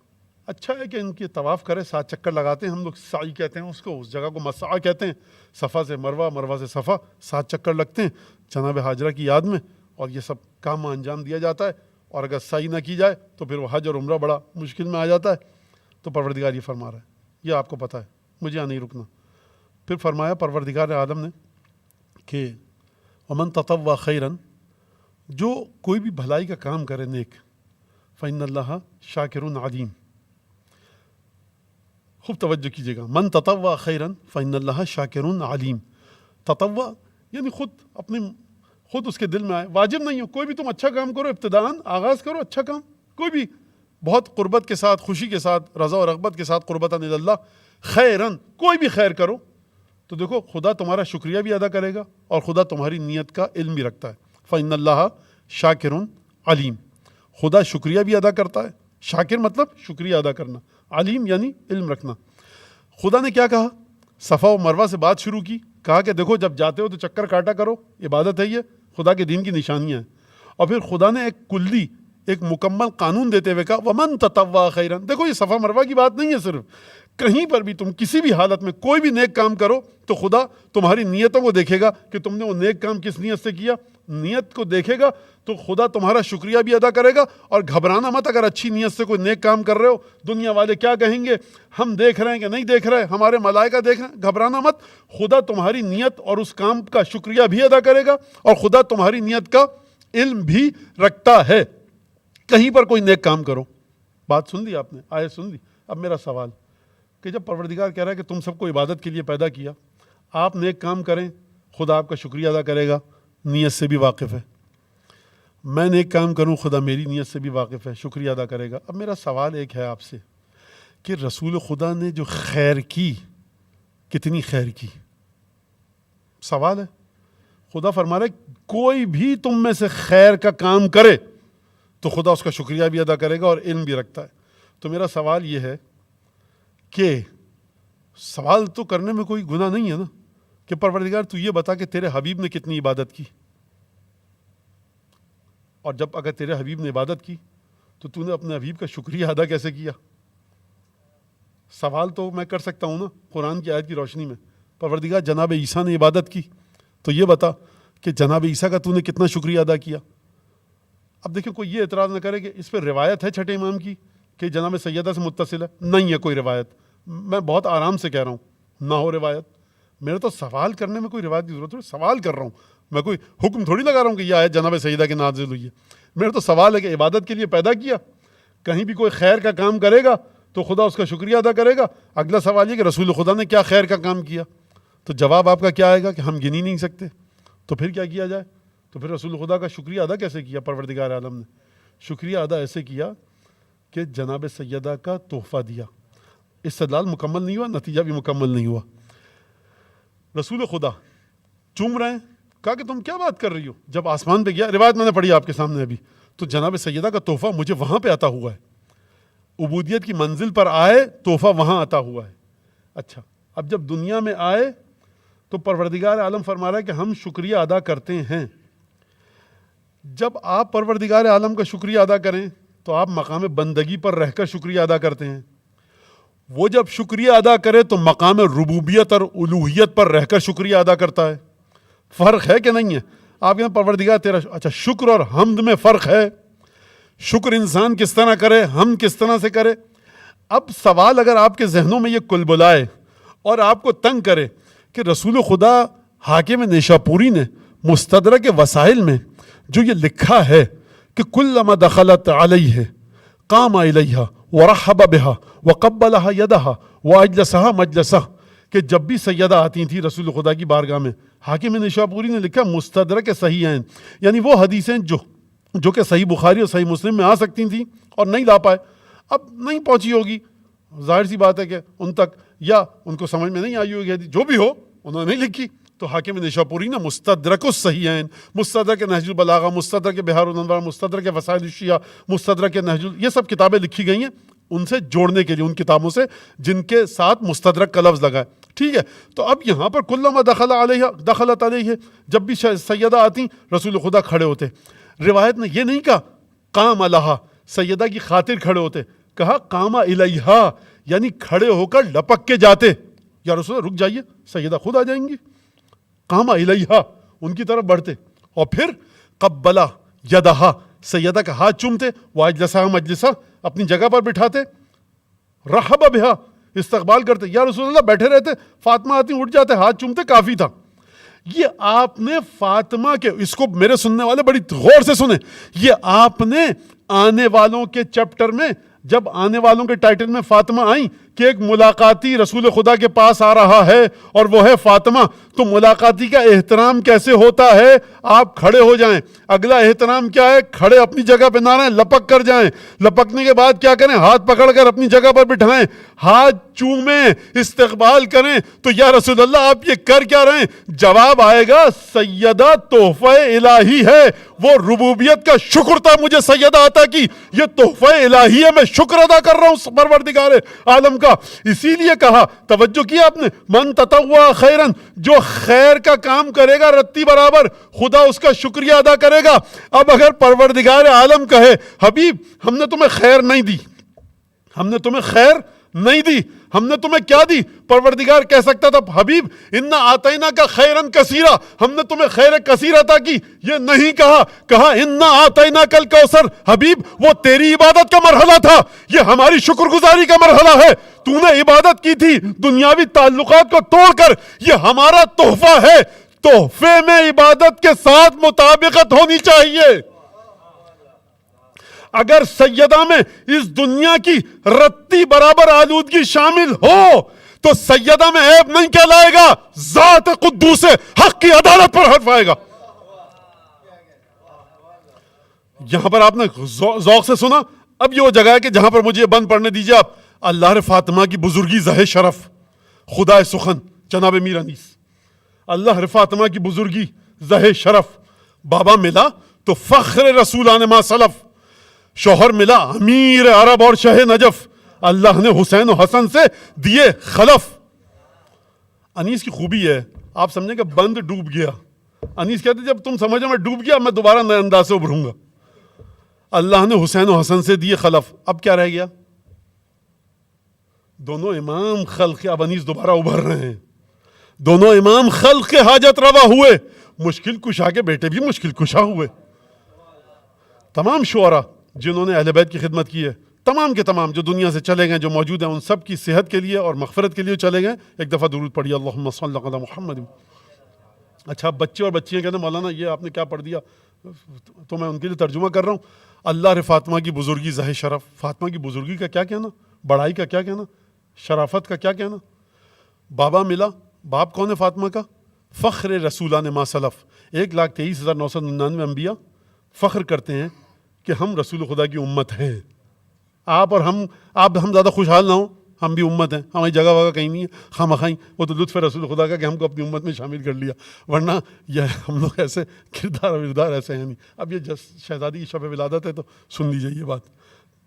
اچھا ہے کہ ان کی طواف کرے، 7 چکر لگاتے ہیں، ہم لوگ سعی کہتے ہیں اس کو، اس جگہ کو مسعی کہتے ہیں. صفا سے مروہ، مروہ سے صفا 7 چکر لگتے ہیں جناب حاجرہ کی یاد میں، اور یہ سب کام انجام دیا جاتا ہے. اور اگر سعی نہ کی جائے تو پھر وہ حج اور عمرہ بڑا مشکل میں آ جاتا ہے. تو پروردگار یہ فرما رہا ہے، یہ آپ کو پتہ ہے، مجھے یہاں نہیں رکنا. پھر فرمایا پروردگار عالم نے کہ ومن تطوع خیرا، جو کوئی بھی بھلائی کا کام کرے نیک، فإن اللہ شاکر علیم. خوب توجہ کیجیے گا، من تطوع خیرا فإن اللہ شاکر علیم. تطوع یعنی خود اس کے دل میں آئے، واجب نہیں ہو، کوئی بھی تم اچھا کام کرو، ابتداءً آغاز کرو اچھا کام، کوئی بھی بہت قربت کے ساتھ، خوشی کے ساتھ، رضا و رغبت کے ساتھ، قربتاً الی اللہ، خیراً کوئی بھی خیر کرو تو دیکھو خدا تمہارا شکریہ بھی ادا کرے گا اور خدا تمہاری نیت کا علم بھی رکھتا ہے. فإن اللہ شاکر علیم، خدا شکریہ بھی ادا کرتا ہے. شاکر مطلب شکریہ ادا کرنا، علیم یعنی علم رکھنا. خدا نے کیا کہا؟ صفا و مروہ سے بات شروع کی، کہا کہ دیکھو جب جاتے ہو تو چکر کاٹا کرو، عبادت ہے، یہ خدا کے دین کی نشانیاں ہیں. اور پھر خدا نے ایک کلی، ایک مکمل قانون دیتے ہوئے کہا ومن تطوع خیرا. دیکھو یہ صفا مروہ کی بات نہیں ہے صرف، کہیں پر بھی تم کسی بھی حالت میں کوئی بھی نیک کام کرو تو خدا تمہاری نیتوں کو دیکھے گا کہ تم نے وہ نیک کام کس نیت سے کیا. نیت کو دیکھے گا تو خدا تمہارا شکریہ بھی ادا کرے گا. اور گھبرانا مت, اگر اچھی نیت سے کوئی نیک کام کر رہے ہو, دنیا والے کیا کہیں گے, ہم دیکھ رہے ہیں کہ نہیں دیکھ رہے, ہمارے ملائکہ دیکھ رہے ہیں, گھبرانا مت. خدا تمہاری نیت اور اس کام کا شکریہ بھی ادا کرے گا, اور خدا تمہاری نیت کا علم بھی رکھتا ہے. کہیں پر کوئی نیک کام کرو. بات سن لی آپ نے, آیت سن لی. اب میرا سوال کہ جب پروردگار کہہ رہا ہے کہ تم سب کو عبادت کے لیے پیدا کیا, آپ نیک کام کریں, خدا آپ کا شکریہ ادا کرے گا, نیت سے بھی واقف ہے. میں نیک کام کروں, خدا میری نیت سے بھی واقف ہے, شکریہ ادا کرے گا. اب میرا سوال ایک ہے آپ سے کہ رسول خدا نے جو خیر کی, کتنی خیر کی؟ سوال ہے. خدا فرما رہا ہے کوئی بھی تم میں سے خیر کا کام کرے تو خدا اس کا شکریہ بھی ادا کرے گا اور علم بھی رکھتا ہے. تو میرا سوال یہ ہے کہ سوال تو کرنے میں کوئی گناہ نہیں ہے نا, کہ پروردگار تو یہ بتا کہ تیرے حبیب نے کتنی عبادت کی, اور جب اگر تیرے حبیب نے عبادت کی تو نے اپنے حبیب کا شکریہ ادا کیسے کیا؟ سوال تو میں کر سکتا ہوں نا قرآن کی آیت کی روشنی میں. پروردگار جناب عیسیٰ نے عبادت کی تو یہ بتا کہ جناب عیسیٰ کا تو نے کتنا شکریہ ادا کیا. اب دیکھیں کوئی یہ اعتراض نہ کرے کہ اس پہ روایت ہے چھٹے امام کی کہ جناب سیدہ سے متصل ہے. نہیں ہے کوئی روایت. میں بہت آرام سے کہہ رہا ہوں نہ ہو روایت. میرے تو سوال کرنے میں کوئی روایت کی ضرورت ہے, سوال کر رہا ہوں, میں کوئی حکم تھوڑی لگا رہا ہوں کہ یہ آیت جناب سیدہ کے نازل ہوئی ہے. میرا تو سوال ہے کہ عبادت کے لیے پیدا کیا, کہیں بھی کوئی خیر کا کام کرے گا تو خدا اس کا شکریہ ادا کرے گا. اگلا سوال یہ کہ رسول خدا نے کیا خیر کا کام کیا, تو جواب آپ کا کیا آئے گا کہ ہم گن ہی نہیں سکتے. تو پھر کیا کیا جائے؟ تو پھر رسول خدا کا شکریہ ادا کیسے کیا پروردگار عالم نے؟ شکریہ ادا ایسے کیا کہ جناب سیدہ کا تحفہ دیا. استدلال مکمل نہیں ہوا, نتیجہ بھی مکمل نہیں ہوا. رسول خدا چوم رہے ہیں, کہا کہ تم کیا بات کر رہی ہو. جب آسمان پہ گیا, روایت میں نے پڑھی آپ کے سامنے ابھی, تو جناب سیدہ کا تحفہ مجھے وہاں پہ عطا ہوا ہے. عبودیت کی منزل پر آئے, تحفہ وہاں عطا ہوا ہے. اچھا, اب جب دنیا میں آئے تو پروردگار عالم فرما رہا ہے کہ ہم شکریہ ادا کرتے ہیں. جب آپ پروردگار عالم کا شکریہ ادا کریں تو آپ مقام بندگی پر رہ کر شکریہ ادا کرتے ہیں. وہ جب شکریہ ادا کرے تو مقام ربوبیت اور الوہیت پر رہ کر شکریہ ادا کرتا ہے. فرق ہے کہ نہیں ہے؟ آپ کہتے ہیں پروردگار تیرا, اچھا شکر اور حمد میں فرق ہے. شکر انسان کس طرح کرے, ہم کس طرح سے کرے. اب سوال اگر آپ کے ذہنوں میں یہ کلبلائے اور آپ کو تنگ کرے کہ رسول خدا حاکم نیشاپوری نے مستدرک وسائل میں جو یہ لکھا ہے کہ کلما دخلت علیہ قام الیہا ورحب بہا وقبلہا یدہا واجلسہا مجلسہ, کہ جب بھی سیدہ آتی تھی رسول خدا کی بارگاہ میں, حاکم نیشاپوری نے لکھا مستدرک صحیحین, یعنی وہ حدیثیں جو کہ صحیح بخاری اور صحیح مسلم میں آ سکتی تھیں اور نہیں لا پائے. اب نہیں پہنچی ہوگی, ظاہر سی بات ہے کہ ان تک یا ان کو سمجھ میں نہیں آئی ہوگی, جو بھی ہو انہوں نے نہیں لکھی. تو حاکم نیشاپوری نے مستدرک الصحیحین, مستدرک نہج البلاغہ, مستدرک بہار الانوار, مستدرک وسائل الشیعہ, مستدرک نہج یہ سب کتابیں لکھی گئی ہیں ان سے جوڑنے کے لیے, ان کتابوں سے جن کے ساتھ مستدرک کا لفظ لگا ہے. ٹھیک ہے, تو اب یہاں پر کلما دخلت علیہ, جب بھی سیدہ آتی رسول خدا کھڑے ہوتے. روایت نے یہ نہیں کہا قام لہا, سیدہ کی خاطر کھڑے ہوتے, کہا قام الیہا, یعنی کھڑے ہو کر لپک کے جاتے, یا رسول اللہ رک جائیے سیدہ خود آ جائیں گی. قام الیہا, ان کی طرف بڑھتے, اور پھر قبلا یدہا, سیدہ کا ہاتھ چومتے, واجلسہا مجلسہ, اپنی جگہ پر بٹھاتے, رحب بہا, استقبال کرتے, یا رسول اللہ بیٹھے رہتے, فاطمہ آتی اٹھ جاتے, ہاتھ چومتے, کافی تھا. یہ آپ نے فاطمہ کے, اس کو میرے سننے والے بڑی غور سے سنیں, یہ آپ نے آنے والوں کے چیپٹر میں, جب آنے والوں کے ٹائٹل میں فاطمہ آئیں کہ ایک ملاقاتی رسول خدا کے پاس آ رہا ہے اور وہ ہے فاطمہ, تو ملاقاتی کا احترام کیسے ہوتا ہے؟ آپ کھڑے ہو جائیں. اگلا احترام کیا ہے؟ کھڑے اپنی جگہ پہ نہ رہیں, لپک کر جائیں. لپکنے کے بعد کیا کریں؟ ہاتھ پکڑ کر اپنی جگہ پر بٹھائیں, ہاتھ چومیں, استقبال کریں. تو یا رسول اللہ آپ یہ کر کیا رہے ہیں؟ جواب آئے گا سیدہ تحفہ الہی ہے, وہ ربوبیت کا شکر تھا مجھے سیدہ عطا کی, یہ تحفہ الہی ہے, میں شکر ادا کر رہا ہوں پروردگار عالم کا. اسی لیے کہا, توجہ کیا آپ نے, من تطوع خیرن, جو خیر کا کام کرے گا رتی برابر خدا اس کا شکریہ ادا کرے گا. اب اگر پروردگار عالم کہے حبیب ہم نے تمہیں خیر نہیں دی, ہم نے تمہیں خیر نہیں دی, ہم نے تمہیں کیا دی؟ پروردگار کہہ سکتا تھا حبیب انا آتینا کا خیرن کثیرا، ہم نے تمہیں خیر کثیر عطا کی، یہ نہیں کہا انا آتینا کل کوثر، حبیب وہ تیری عبادت کا مرحلہ تھا، یہ ہماری شکر گزاری کا مرحلہ ہے، تو نے عبادت کی تھی دنیاوی تعلقات کو توڑ کر، یہ ہمارا تحفہ ہے، تحفے میں عبادت کے ساتھ مطابقت ہونی چاہیے۔ اگر سیدہ میں اس دنیا کی رتی برابر آلودگی شامل ہو تو سیدہ میں عیب نہیں کہلائے گا، ذات قدوس حق کی عدالت پر حرف آئے گا۔ یہاں پر آپ نے ذوق سے سنا، اب یہ وہ جگہ ہے کہ جہاں پر مجھے بند پڑھنے دیجئے آپ۔ اللہ فاطمہ کی بزرگی زہ شرف، خدا سخن جناب میر انیس، اللہ فاطمہ کی بزرگی زہ شرف، بابا ملا تو فخر رسولان ما سلف، شوہر ملا امیر عرب اور شہ نجف، اللہ نے حسین و حسن سے دیے خلف۔ انیس کی خوبی ہے، آپ سمجھیں کہ بند ڈوب گیا، انیس کہتے جب تم سمجھو میں ڈوب گیا میں دوبارہ نئے انداز سے ابھروں گا، اللہ نے حسین و حسن سے دیے خلف۔ اب کیا رہ گیا؟ دونوں امام خلق، اب انیس دوبارہ ابھر رہے ہیں، دونوں امام خلق کے حاجت روا ہوئے، مشکل کشا کے بیٹے بھی مشکل کشا ہوئے۔ تمام شعراء جنہوں نے اہل بیت کی خدمت کی ہے، تمام کے تمام جو دنیا سے چلے گئے، جو موجود ہیں، ان سب کی صحت کے لیے اور مغفرت کے لیے چلے گئے۔ ایک دفعہ درود پڑھیے، اللہم صل علی محمد۔ اچھا بچے اور بچیاں کہتے ہیں مولانا یہ آپ نے کیا پڑھ دیا، تو میں ان کے لیے ترجمہ کر رہا ہوں۔ اللہ فاطمہ کی بزرگی زہ شرف، فاطمہ کی بزرگی کا کیا کہنا، بڑائی کا کیا کہنا، شرافت کا کیا کہنا۔ بابا ملا، باپ کون ہے فاطمہ کا؟ فخر رسولان ما سلف، 1,23,999 انبیاء فخر کرتے ہیں کہ ہم رسول خدا کی امت ہیں۔ آپ اور ہم زیادہ خوشحال نہ ہوں، ہم بھی امت ہیں، ہماری جگہ وگہ کہیں نہیں ہے، خواہ مخواہ وہ تو لطف رسول خدا کا کہ ہم کو اپنی امت میں شامل کر لیا، ورنہ یہ ہم لوگ ایسے کردار و وردار ایسے ہیں نہیں۔ اب یہ شہزادی کی شب ولادت ہے تو سن لیجیے یہ بات،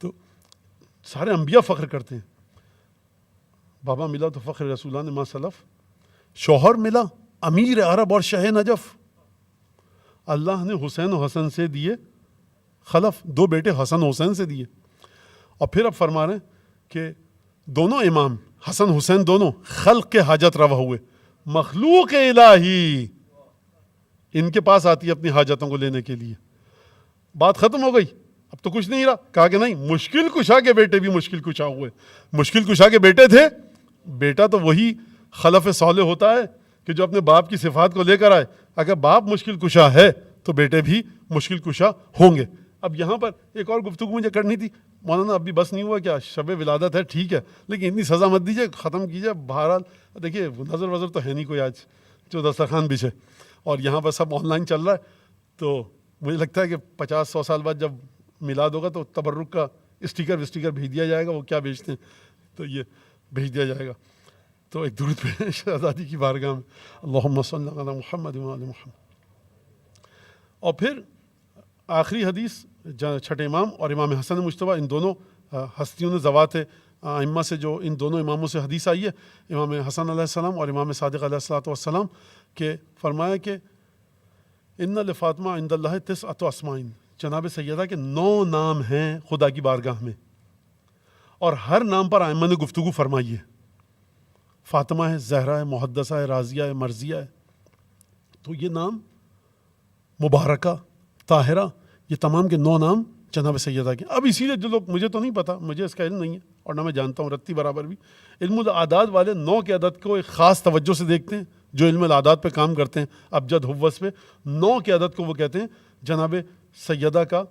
تو سارے انبیاء فخر کرتے ہیں۔ بابا ملا تو فخر رسولان ما سلف، شوہر ملا امیر عرب اور شہ نجف، اللہ نے حسین و حسن سے دیے خلف، 2 بیٹے حسن حسین سے دیے۔ اور پھر اب فرما رہے ہیں کہ دونوں امام حسن حسین دونوں خلق کے حاجت روا ہوئے، مخلوق الہی ان کے پاس آتی ہے اپنی حاجتوں کو لینے کے لیے۔ بات ختم ہو گئی، اب تو کچھ نہیں رہا۔ کہا کہ نہیں، مشکل کشا کے بیٹے بھی مشکل کشا ہوئے۔ مشکل کشا کے بیٹے تھے، بیٹا تو وہی خلف صالح ہوتا ہے کہ جو اپنے باپ کی صفات کو لے کر آئے۔ اگر باپ مشکل کشا ہے تو بیٹے بھی مشکل کشا ہوں گے۔ اب یہاں پر ایک اور گفتگو مجھے کرنی تھی مولانا، اب بھی بس نہیں ہوا کیا؟ شب ولادت ہے ٹھیک ہے، لیکن اتنی سزا مت دیجیے، ختم کیجیے۔ بہرحال دیکھیے نظر وظر تو ہے نہیں کوئی آج جو دسترخوان بچھے، اور یہاں پر سب آن لائن چل رہا ہے، تو مجھے لگتا ہے کہ 50-100 سال بعد جب میلاد ہوگا تو تبرک کا اسٹیکر بھیج دیا جائے گا، وہ کیا بھیجتے ہیں تو یہ بھیج دیا جائے گا۔ تو ایک درود پہ شہزادی کی بارگاہ میں، اللہم صل علی محمد و آل محمد۔ اور پھر آخری حدیث چھٹے امام اور امام حسن مجتبیٰ، ان دونوں ہستیوں نے ذوات ائمہ سے، جو ان دونوں اماموں سے حدیث آئی ہے، امام حسن علیہ السلام اور امام صادق علیہ السلام، کہ فرمایا کہ ان لفاطمہ عند اللہ 9 اسماء، جناب سیدہ کے 9 نام ہیں خدا کی بارگاہ میں، اور ہر نام پر ائمہ نے گفتگو فرمائی ہے۔ فاطمہ ہے، زہرا ہے، محدثہ ہے، راضیہ ہے، مرضیہ ہے۔ تو یہ نام مبارکہ، طاہرہ، یہ تمام کے 9 نام جناب سیدہ کے۔ اب اسی لیے جو لوگ، مجھے تو نہیں پتا، مجھے اس کا علم نہیں ہے اور نہ میں جانتا ہوں رتی برابر بھی، علم الاعداد والے 9 کے عدد کو ایک خاص توجہ سے دیکھتے ہیں، جو علم الاعداد پہ کام کرتے ہیں، ابجد حوس پہ، 9 کے عدد کو وہ کہتے ہیں جناب سیدہ کا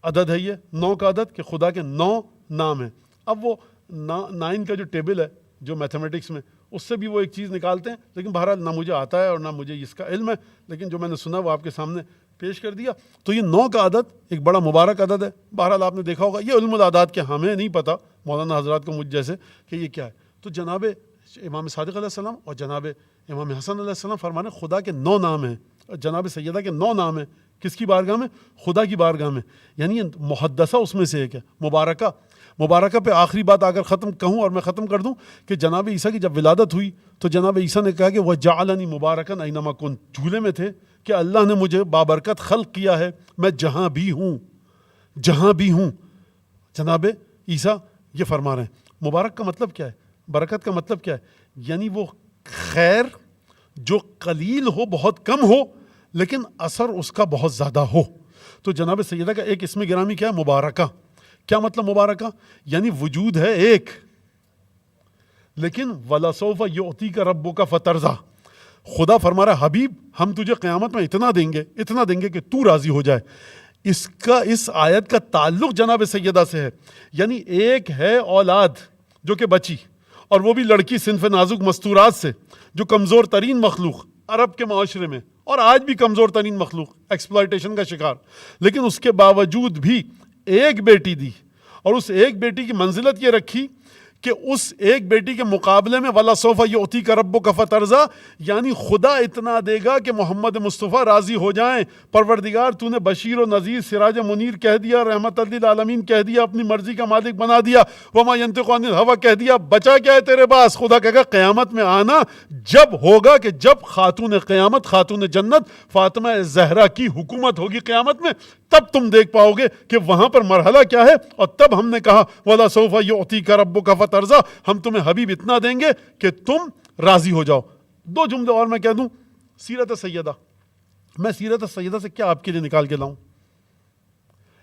عدد ہے، یہ 9 کا عدد کہ خدا کے 9 نام ہیں۔ اب وہ 9 کا جو ٹیبل ہے جو میتھمیٹکس میں، اس سے بھی وہ ایک چیز نکالتے ہیں، لیکن بہرحال نہ مجھے آتا ہے اور نہ مجھے اس کا علم ہے، لیکن جو میں نے سنا وہ آپ کے سامنے پیش کر دیا۔ تو یہ 9 کا عدد ایک بڑا مبارک عدد ہے، بہرحال آپ نے دیکھا ہوگا، یہ علم الاعداد کے ہمیں نہیں پتا مولانا حضرات کو مجھ جیسے کہ یہ کیا ہے۔ تو جناب امام صادق علیہ السلام اور جناب امام حسن علیہ السلام فرمانے خدا کے 9 نام ہیں، جناب سیدہ کے 9 نام ہیں، کس کی بارگاہ میں؟ خدا کی بارگاہ میں، یعنی محدثہ اس میں سے ایک ہے، مبارکہ۔ مبارکہ پہ آخری بات اگر ختم کہوں اور میں ختم کر دوں کہ جناب عیسیٰ کی جب ولادت ہوئی تو جناب عیسیٰ نے کہا کہ وَجَعَلَنِي مُبَارَكًا أَيْنَمَا كُنْتُ، جھولے میں تھے کہ اللہ نے مجھے بابرکت خلق کیا ہے، میں جہاں بھی ہوں، جہاں بھی ہوں۔ جناب عیسیٰ یہ فرما رہے ہیں۔ مبارک کا مطلب کیا ہے؟ برکت کا مطلب کیا ہے؟ یعنی وہ خیر جو قلیل ہو، بہت کم ہو، لیکن اثر اس کا بہت زیادہ ہو. تو جناب سیدہ کا ایک اسم گرامی کیا ہے؟ مبارکہ. کیا مطلب مبارکہ؟ یعنی وجود ہے ایک، لیکن وَلَسَوْفَ يُعْطِيكَ رَبُّكَ فَتَرْضَىٰ. خدا فرما رہا ہے حبیب ہم تجھے قیامت میں اتنا دیں گے کہ تو راضی ہو جائے. اس آیت کا تعلق جناب سیدہ سے ہے. یعنی ایک ہے اولاد جو کہ بچی، اور وہ بھی لڑکی صنف نازک مستورات سے، جو کمزور ترین مخلوق عرب کے معاشرے میں، اور آج بھی کمزور ترین مخلوق، ایکسپلائٹیشن کا شکار. لیکن اس کے باوجود بھی ایک بیٹی دی، اور اس ایک بیٹی کی منزلت یہ رکھی کہ اس ایک بیٹی کے مقابلے میں وَلَسَوْفَ يُعْطِيكَ رَبُّكَ فَتَرْضَىٰ، یعنی خدا اتنا دے گا کہ محمد مصطفیٰ راضی ہو جائیں. پروردگار تو نے بشیر و نذیر، سراج منیر کہہ دیا، رحمت للعالمین کہہ دیا، اپنی مرضی کا مالک بنا دیا، وَمَا يَنطِقُ عَنِ الْهَوَىٰ کہہ دیا. بچا کیا ہے تیرے پاس؟ خدا کہے گا قیامت میں آنا جب ہوگا کہ جب خاتون قیامت، خاتون جنت فاطمہ زہرا کی حکومت ہوگی قیامت میں، تب تم دیکھ پاؤ گے کہ وہاں پر مرحلہ کیا ہے. اور تب ہم نے کہا وَلَسَوْفَ يُعْطِيكَ رَبُّكَ فَتَرْضَىٰ، ہم تمہیں حبیب اتنا دیں گے کہ تم راضی ہو جاؤ. 2 جملے اور میں کہہ دوں. سیرت سیدہ، میں سیرت سیدہ سے کیا آپ کے لیے نکال کے لاؤں؟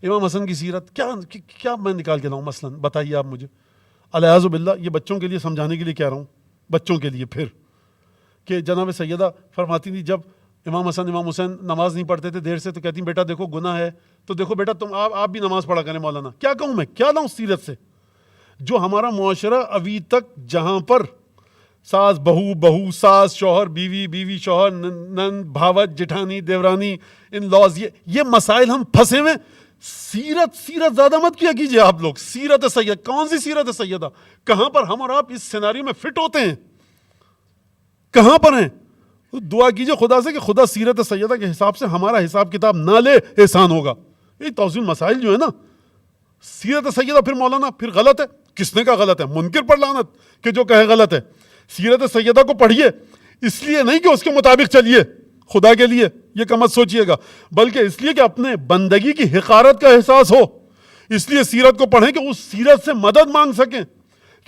امام حسن کی سیرت کیا میں نکال کے لاؤں؟ مثلا بتائیے آپ مجھے. الیاذ باللہ، یہ بچوں کے لیے سمجھانے کے لیے کہہ رہا ہوں، بچوں کے لیے. پھر کہ جناب سیدہ فرماتی تھی جب امام حسن امام حسین نماز نہیں پڑھتے تھے دیر سے، تو کہتی بیٹا دیکھو گناہ ہے، تو دیکھو بیٹا تم آپ بھی نماز پڑھا کریں. مولانا کیا کہوں میں، کیا لاؤں سیرت سے؟ جو ہمارا معاشرہ ابھی تک جہاں پر ساس بہو، ساس شوہر، بیوی شوہر، نند بھاوت، جٹھانی دیورانی، ان لاز، یہ مسائل ہم پھنسے ہوئے. سیرت زیادہ مت کیا کیجئے آپ لوگ. سیرت سیدہ، کون سی سیرت سیدہ؟ کہاں پر ہم اور آپ اس سیناریو میں فٹ ہوتے ہیں؟ کہاں پر ہیں؟ دعا کیجئے خدا سے کہ خدا سیرت سیدہ کے حساب سے ہمارا حساب کتاب نہ لے، احسان ہوگا. یہ توازن مسائل جو ہے نا، سیرت سیدہ پھر مولانا پھر غلط ہے. کس نے کہا غلط ہے؟ منکر پر لعنت کہ جو کہے غلط ہے. سیرت سیدہ کو پڑھیے، اس لیے نہیں کہ اس کے مطابق چلیے، خدا کے لیے یہ کم مت سوچیے گا، بلکہ اس لیے کہ اپنے بندگی کی حقارت کا احساس ہو. اس لیے سیرت کو پڑھیں کہ اس سیرت سے مدد مانگ سکیں.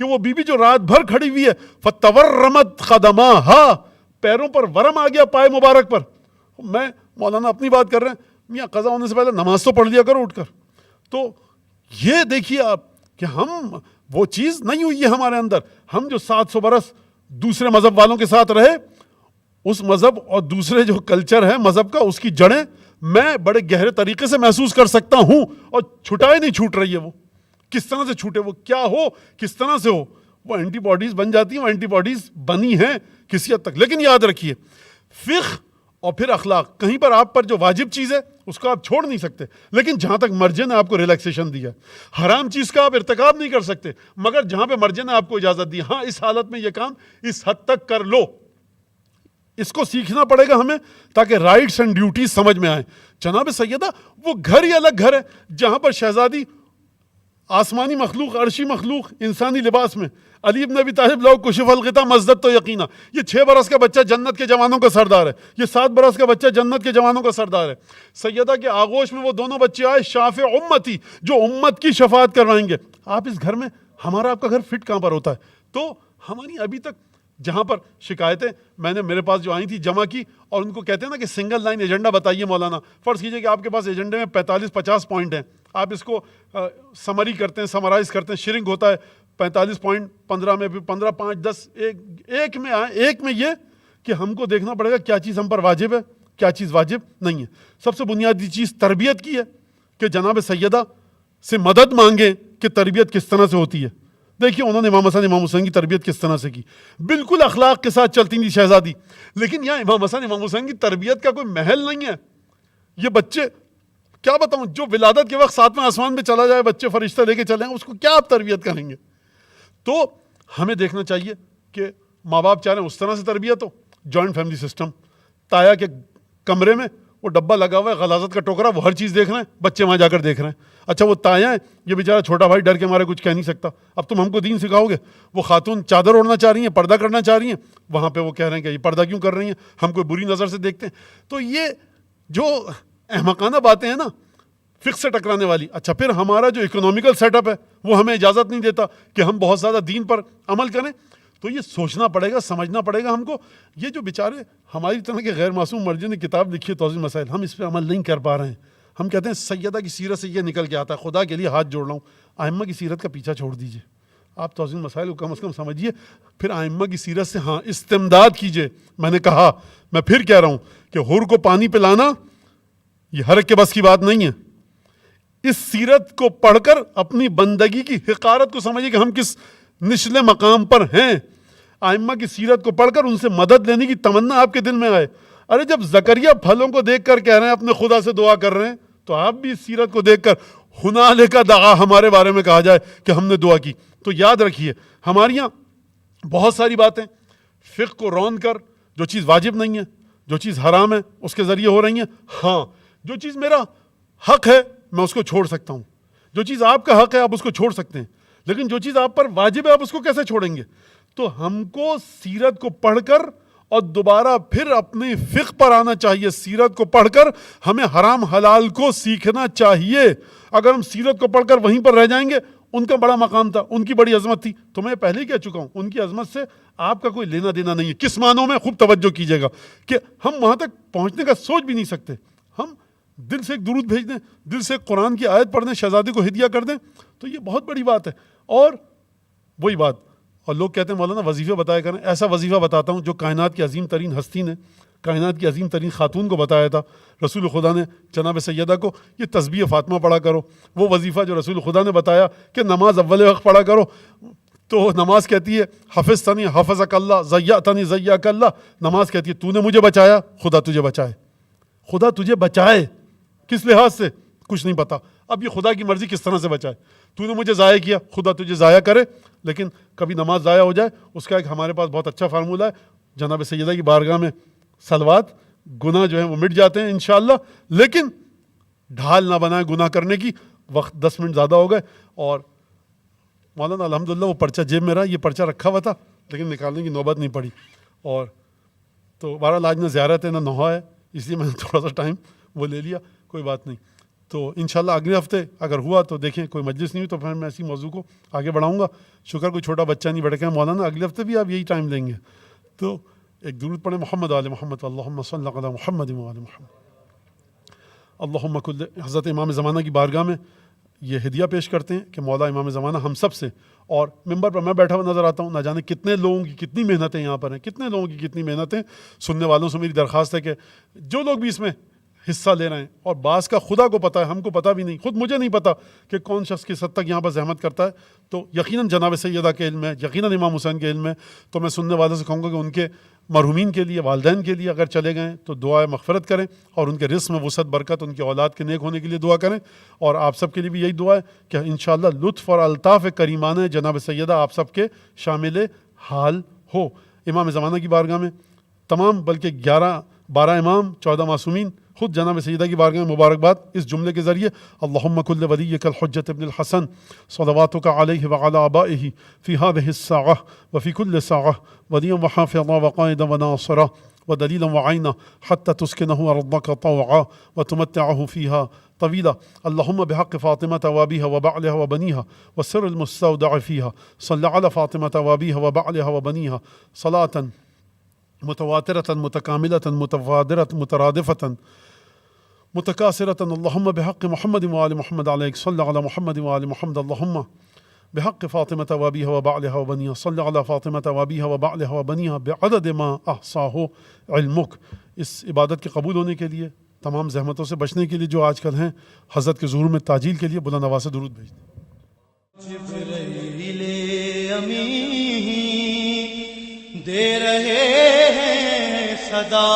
کہ وہ بیوی جو رات بھر کھڑی ہوئی ہے، فَتَوَرَّمَتْ خَدَمَاهَا، پیروں پر ورم آ گیا پائے مبارک پر. میں مولانا اپنی بات کر رہے ہیں، میاں قضا ہونے سے پہلے نماز تو پڑھ لیا کرو اٹھ کر. تو یہ دیکھیے آپ کہ ہم وہ چیز نہیں ہوئی ہے ہمارے اندر. ہم جو 700 برس دوسرے مذہب والوں کے ساتھ رہے، اس مذہب اور دوسرے جو کلچر ہے مذہب کا، اس کی جڑیں میں بڑے گہرے طریقے سے محسوس کر سکتا ہوں. اور چھٹائے نہیں چھوٹ رہی ہے. وہ کس طرح سے چھوٹے، وہ کیا ہو، کس طرح سے ہو، وہ اینٹی باڈیز بن جاتی ہیں. وہ اینٹی باڈیز بنی ہیں کسی حد تک. لیکن یاد رکھیے فقہ اور پھر اخلاق، کہیں پر آپ پر جو واجب چیز ہے اس کو آپ چھوڑ نہیں سکتے، لیکن جہاں تک مرجع نے آپ کو ریلیکسیشن دیا ہے، حرام چیز کا آپ ارتکاب نہیں کر سکتے، مگر جہاں پہ مرجع نے آپ کو اجازت دی، ہاں اس حالت میں یہ کام اس حد تک کر لو. اس کو سیکھنا پڑے گا ہمیں تاکہ رائٹس اینڈ ڈیوٹیز سمجھ میں آئیں. جناب سیدہ وہ گھر ہی الگ گھر ہے جہاں پر شہزادی آسمانی مخلوق، عرشی مخلوق، انسانی لباس میں، علی بن ابی طالب لو کشف الغطا مزدد تو یقینا، یہ 6 برس کا بچہ جنت کے جوانوں کا سردار ہے، یہ 7 برس کا بچہ جنت کے جوانوں کا سردار ہے. سیدہ کے آغوش میں وہ دونوں بچے آئے، شافع امتی، جو امت کی شفاعت کروائیں گے. آپ اس گھر میں، ہمارا آپ کا گھر فٹ کہاں پر ہوتا ہے؟ تو ہماری ابھی تک جہاں پر شکایتیں میں نے میرے پاس جو آئی تھی جمع کی، اور ان کو کہتے ہیں نا کہ سنگل لائن ایجنڈا بتائیے مولانا. فرض کیجئے کہ آپ کے پاس ایجنڈے میں 45-50 پوائنٹ ہیں، آپ اس کو سمری کرتے ہیں، سمرائز کرتے ہیں، شرنک ہوتا ہے 45 پوائنٹ 15 میں، 15 5 10 ایک میں آئے. ایک میں یہ کہ ہم کو دیکھنا پڑے گا کیا چیز ہم پر واجب ہے، کیا چیز واجب نہیں ہے. سب سے بنیادی چیز تربیت کی ہے کہ جناب سیدہ سے مدد مانگیں کہ تربیت کس طرح سے ہوتی ہے. دیکھیے انہوں نے امام حسن امام حسین کی تربیت کس طرح سے کی، بالکل اخلاق کے ساتھ چلتی تھی شہزادی. لیکن یہاں امام حسن امام حسین کی تربیت کا کوئی محل نہیں ہے. یہ بچے کیا بتاؤں، جو ولادت کے وقت 7ویں آسمان میں چلا جائے، بچے فرشتہ لے کے چلے ہیں، اس کو کیا آپ تربیت کریں گے؟ تو ہمیں دیکھنا چاہیے کہ ماں باپ چاہ رہے ہیں اس طرح سے تربیت ہو. جوائنٹ فیملی سسٹم، تایا کے کمرے میں وہ ڈبہ لگا ہوا ہے، غلاظت کا ٹوکرا، وہ ہر چیز دیکھ رہے ہیں، بچے وہاں جا کر دیکھ رہے ہیں. اچھا وہ تایا ہیں، یہ بیچارہ چھوٹا بھائی ڈر کے ہمارے کچھ کہہ نہیں سکتا، اب تم ہم کو دین سکھاؤ گے. وہ خاتون چادر اوڑھنا چاہ رہی ہیں، پردہ کرنا چاہ رہی ہیں، وہاں پہ وہ کہہ رہے ہیں کہ یہ پردہ کیوں کر رہی ہیں، ہم کوئی بری نظر سے دیکھتے ہیں. تو یہ جو احمقانہ باتیں ہیں نا، فقہ سے ٹکرانے والی. اچھا پھر ہمارا جو اکنامیکل سیٹ اپ ہے وہ ہمیں اجازت نہیں دیتا کہ ہم بہت زیادہ دین پر عمل کریں. تو یہ سوچنا پڑے گا, سمجھنا پڑے گا ہم کو. یہ جو بیچارے ہماری طرح کے غیر معصوم مرجع نے کتاب لکھی ہے توضیح مسائل, ہم اس پہ عمل نہیں کر پا رہے ہیں. ہم کہتے ہیں سیدہ کی سیرت سے یہ نکل کے آتا ہے. خدا کے لیے ہاتھ جوڑ رہا ہوں, ائمہ کی سیرت کا پیچھا چھوڑ دیجیے. آپ توضیح مسائل کو کم از کم سمجھیے, پھر ائمہ کی سیرت سے ہاں استمداد کیجیے. میں نے کہا, میں پھر کہہ رہا ہوں کہ حور کو پانی پلانا یہ ہر ایک کے بس کی بات نہیں ہے. اس سیرت کو پڑھ کر اپنی بندگی کی حقارت کو سمجھیے کہ ہم کس نچلے مقام پر ہیں. ائمہ کی سیرت کو پڑھ کر ان سے مدد لینے کی تمنا آپ کے دل میں آئے. ارے جب زکریا پھلوں کو دیکھ کر کہہ رہے ہیں اپنے خدا سے دعا کر رہے ہیں, تو آپ بھی اس سیرت کو دیکھ کر ہنالک دعا ہمارے بارے میں کہا جائے کہ ہم نے دعا کی. تو یاد رکھیے ہمارے یہاں بہت ساری باتیں فقہ کو رون کر, جو چیز واجب نہیں ہے, جو چیز حرام ہے, اس کے ذریعے ہو رہی ہیں. ہاں جو چیز میرا حق ہے میں اس کو چھوڑ سکتا ہوں, جو چیز آپ کا حق ہے آپ اس کو چھوڑ سکتے ہیں, لیکن جو چیز آپ پر واجب ہے آپ اس کو کیسے چھوڑیں گے؟ تو ہم کو سیرت کو پڑھ کر اور دوبارہ پھر اپنی فقہ پر آنا چاہیے. سیرت کو پڑھ کر ہمیں حرام حلال کو سیکھنا چاہیے. اگر ہم سیرت کو پڑھ کر وہیں پر رہ جائیں گے, ان کا بڑا مقام تھا, ان کی بڑی عظمت تھی, تو میں پہلے ہی کہہ چکا ہوں ان کی عظمت سے آپ کا کوئی لینا دینا نہیں ہے. کس معنوں میں؟ خوب توجہ کیجیے گا کہ ہم وہاں تک پہنچنے کا سوچ بھی نہیں سکتے. ہم دل سے ایک درود بھیج دیں, دل سے ایک قرآن کی آیت پڑھ دیں, شہزادی کو ہدیہ کر دیں, تو یہ بہت بڑی بات ہے. اور وہی بات, اور لوگ کہتے ہیں مولانا وظیفے بتایا کریں. ایسا وظیفہ بتاتا ہوں جو کائنات کی عظیم ترین ہستی نے, کائنات کی عظیم ترین خاتون کو بتایا تھا. رسول خدا نے جناب سیدہ کو یہ تسبیح فاطمہ پڑھا کرو. وہ وظیفہ جو رسول خدا نے بتایا کہ نماز اول وقت پڑھا کرو, تو نماز کہتی ہے حفظتنی حفظک اللہ, ضیعتنی ضیعک اللہ. نماز کہتی ہے تو نے مجھے بچایا, خدا تجھے بچائے. خدا تجھے بچائے کس لحاظ سے کچھ نہیں پتا. اب یہ خدا کی مرضی کس طرح سے بچائے. تو نے مجھے ضائع کیا, خدا تجھے ضائع کرے. لیکن کبھی نماز ضائع ہو جائے, اس کا ایک ہمارے پاس بہت اچھا فارمولہ ہے. جناب سیدہ کی بارگاہ میں صلوات, گناہ جو ہیں وہ مٹ جاتے ہیں انشاءاللہ. لیکن ڈھال نہ بنائے گناہ کرنے کی. وقت 10 منٹ زیادہ ہو گئے, اور مولانا الحمدللہ وہ پرچہ جیب میں رہا. یہ پرچہ رکھا ہوا تھا لیکن نکالنے کی نوبت نہیں پڑی. اور تو بہرحال آج نہ زیارت ہے نہ نوحہ ہے, اس لیے میں نے تھوڑا سا ٹائم وہ لے لیا. کوئی بات نہیں. تو انشاءاللہ اگلے ہفتے اگر ہوا تو دیکھیں, کوئی مجلس نہیں ہوئی تو پھر میں اسی موضوع کو آگے بڑھاؤں گا. شکر کوئی چھوٹا بچہ نہیں بیٹھ گیا مولانا, اگلے ہفتے بھی آپ یہی ٹائم لیں گے. تو ایک درود پڑھیں محمد آل محمد, اللہم صلی علی محمد و آل محمد. اللہم کل حضرت امام زمانہ کی بارگاہ میں یہ ہدیہ پیش کرتے ہیں کہ مولا امام زمانہ ہم سب سے, اور ممبر پر میں بیٹھا ہوا نظر آتا ہوں, نہ جانے کتنے لوگوں کی کتنی محنتیں یہاں پر ہیں, کتنے لوگوں کی کتنی محنتیں. سننے والوں سے میری درخواست ہے کہ جو لوگ بھی اس میں حصہ لے رہے ہیں, اور بعض کا خدا کو پتہ ہے, ہم کو پتہ بھی نہیں, خود مجھے نہیں پتہ کہ کون شخص کس حد تک یہاں پر زحمت کرتا ہے. تو یقیناً جناب سیدہ کے علم ہے, یقیناً امام حسین کے علم ہے. تو میں سننے والوں سے کہوں گا کہ ان کے مرحومین کے لیے, والدین کے لیے اگر چلے گئے تو دعائے مغفرت کریں, اور ان کے رزق میں وسعت برکت, ان کی اولاد کے نیک ہونے کے لیے دعا کریں. اور آپ سب کے لیے بھی یہی دعا ہے کہ انشاءاللہ لطف اور الطاف کریمانہ جناب سیدہ آپ سب کے شامل حال ہو. امام زمانہ کی بارگاہ میں تمام, بلکہ 12 امام 14 معصومین, خود جناب سیدہ کی بارگاہ میں مبارکباد اس جملے کے ذریعے. اللہم کل ولیک الحجۃ ابن الحسن صلواتک علیہ وعلی آبائہ فی هذه الساعة وفی کل ساعة ولیا وحافظا وقائدا وناصرا ودلیلا وعینا حتى تسکنہ ارضک طوعا وتمتعہ فیہا طویلا. اللہم بحق فاطمة وابیہا وبعلہا وبنیہا والسر المستودع فیہا صلی علی فاطمة وابیہا وبعلہا وبنیہا صلاة متواترة متكاملة متفادرة مترادفة متكاثرة. اللهم بحق محمد وآل محمد عليك صل على محمد وآل محمد. اللهم بحق فاطمة وابيها وبعلها وبنيها صل على فاطمة وابيها وبعلها وبنيها بعدد ما أحصاه علمك. اس عبادت کے قبول ہونے کے لیے, تمام زحمتوں سے بچنے کے لیے جو آج کل ہیں, حضرت کے ظہور میں تاجیل کے لیے بلند آواز سے درود بھیج دیں. جبرائیل امین دے رہے ہیں صدا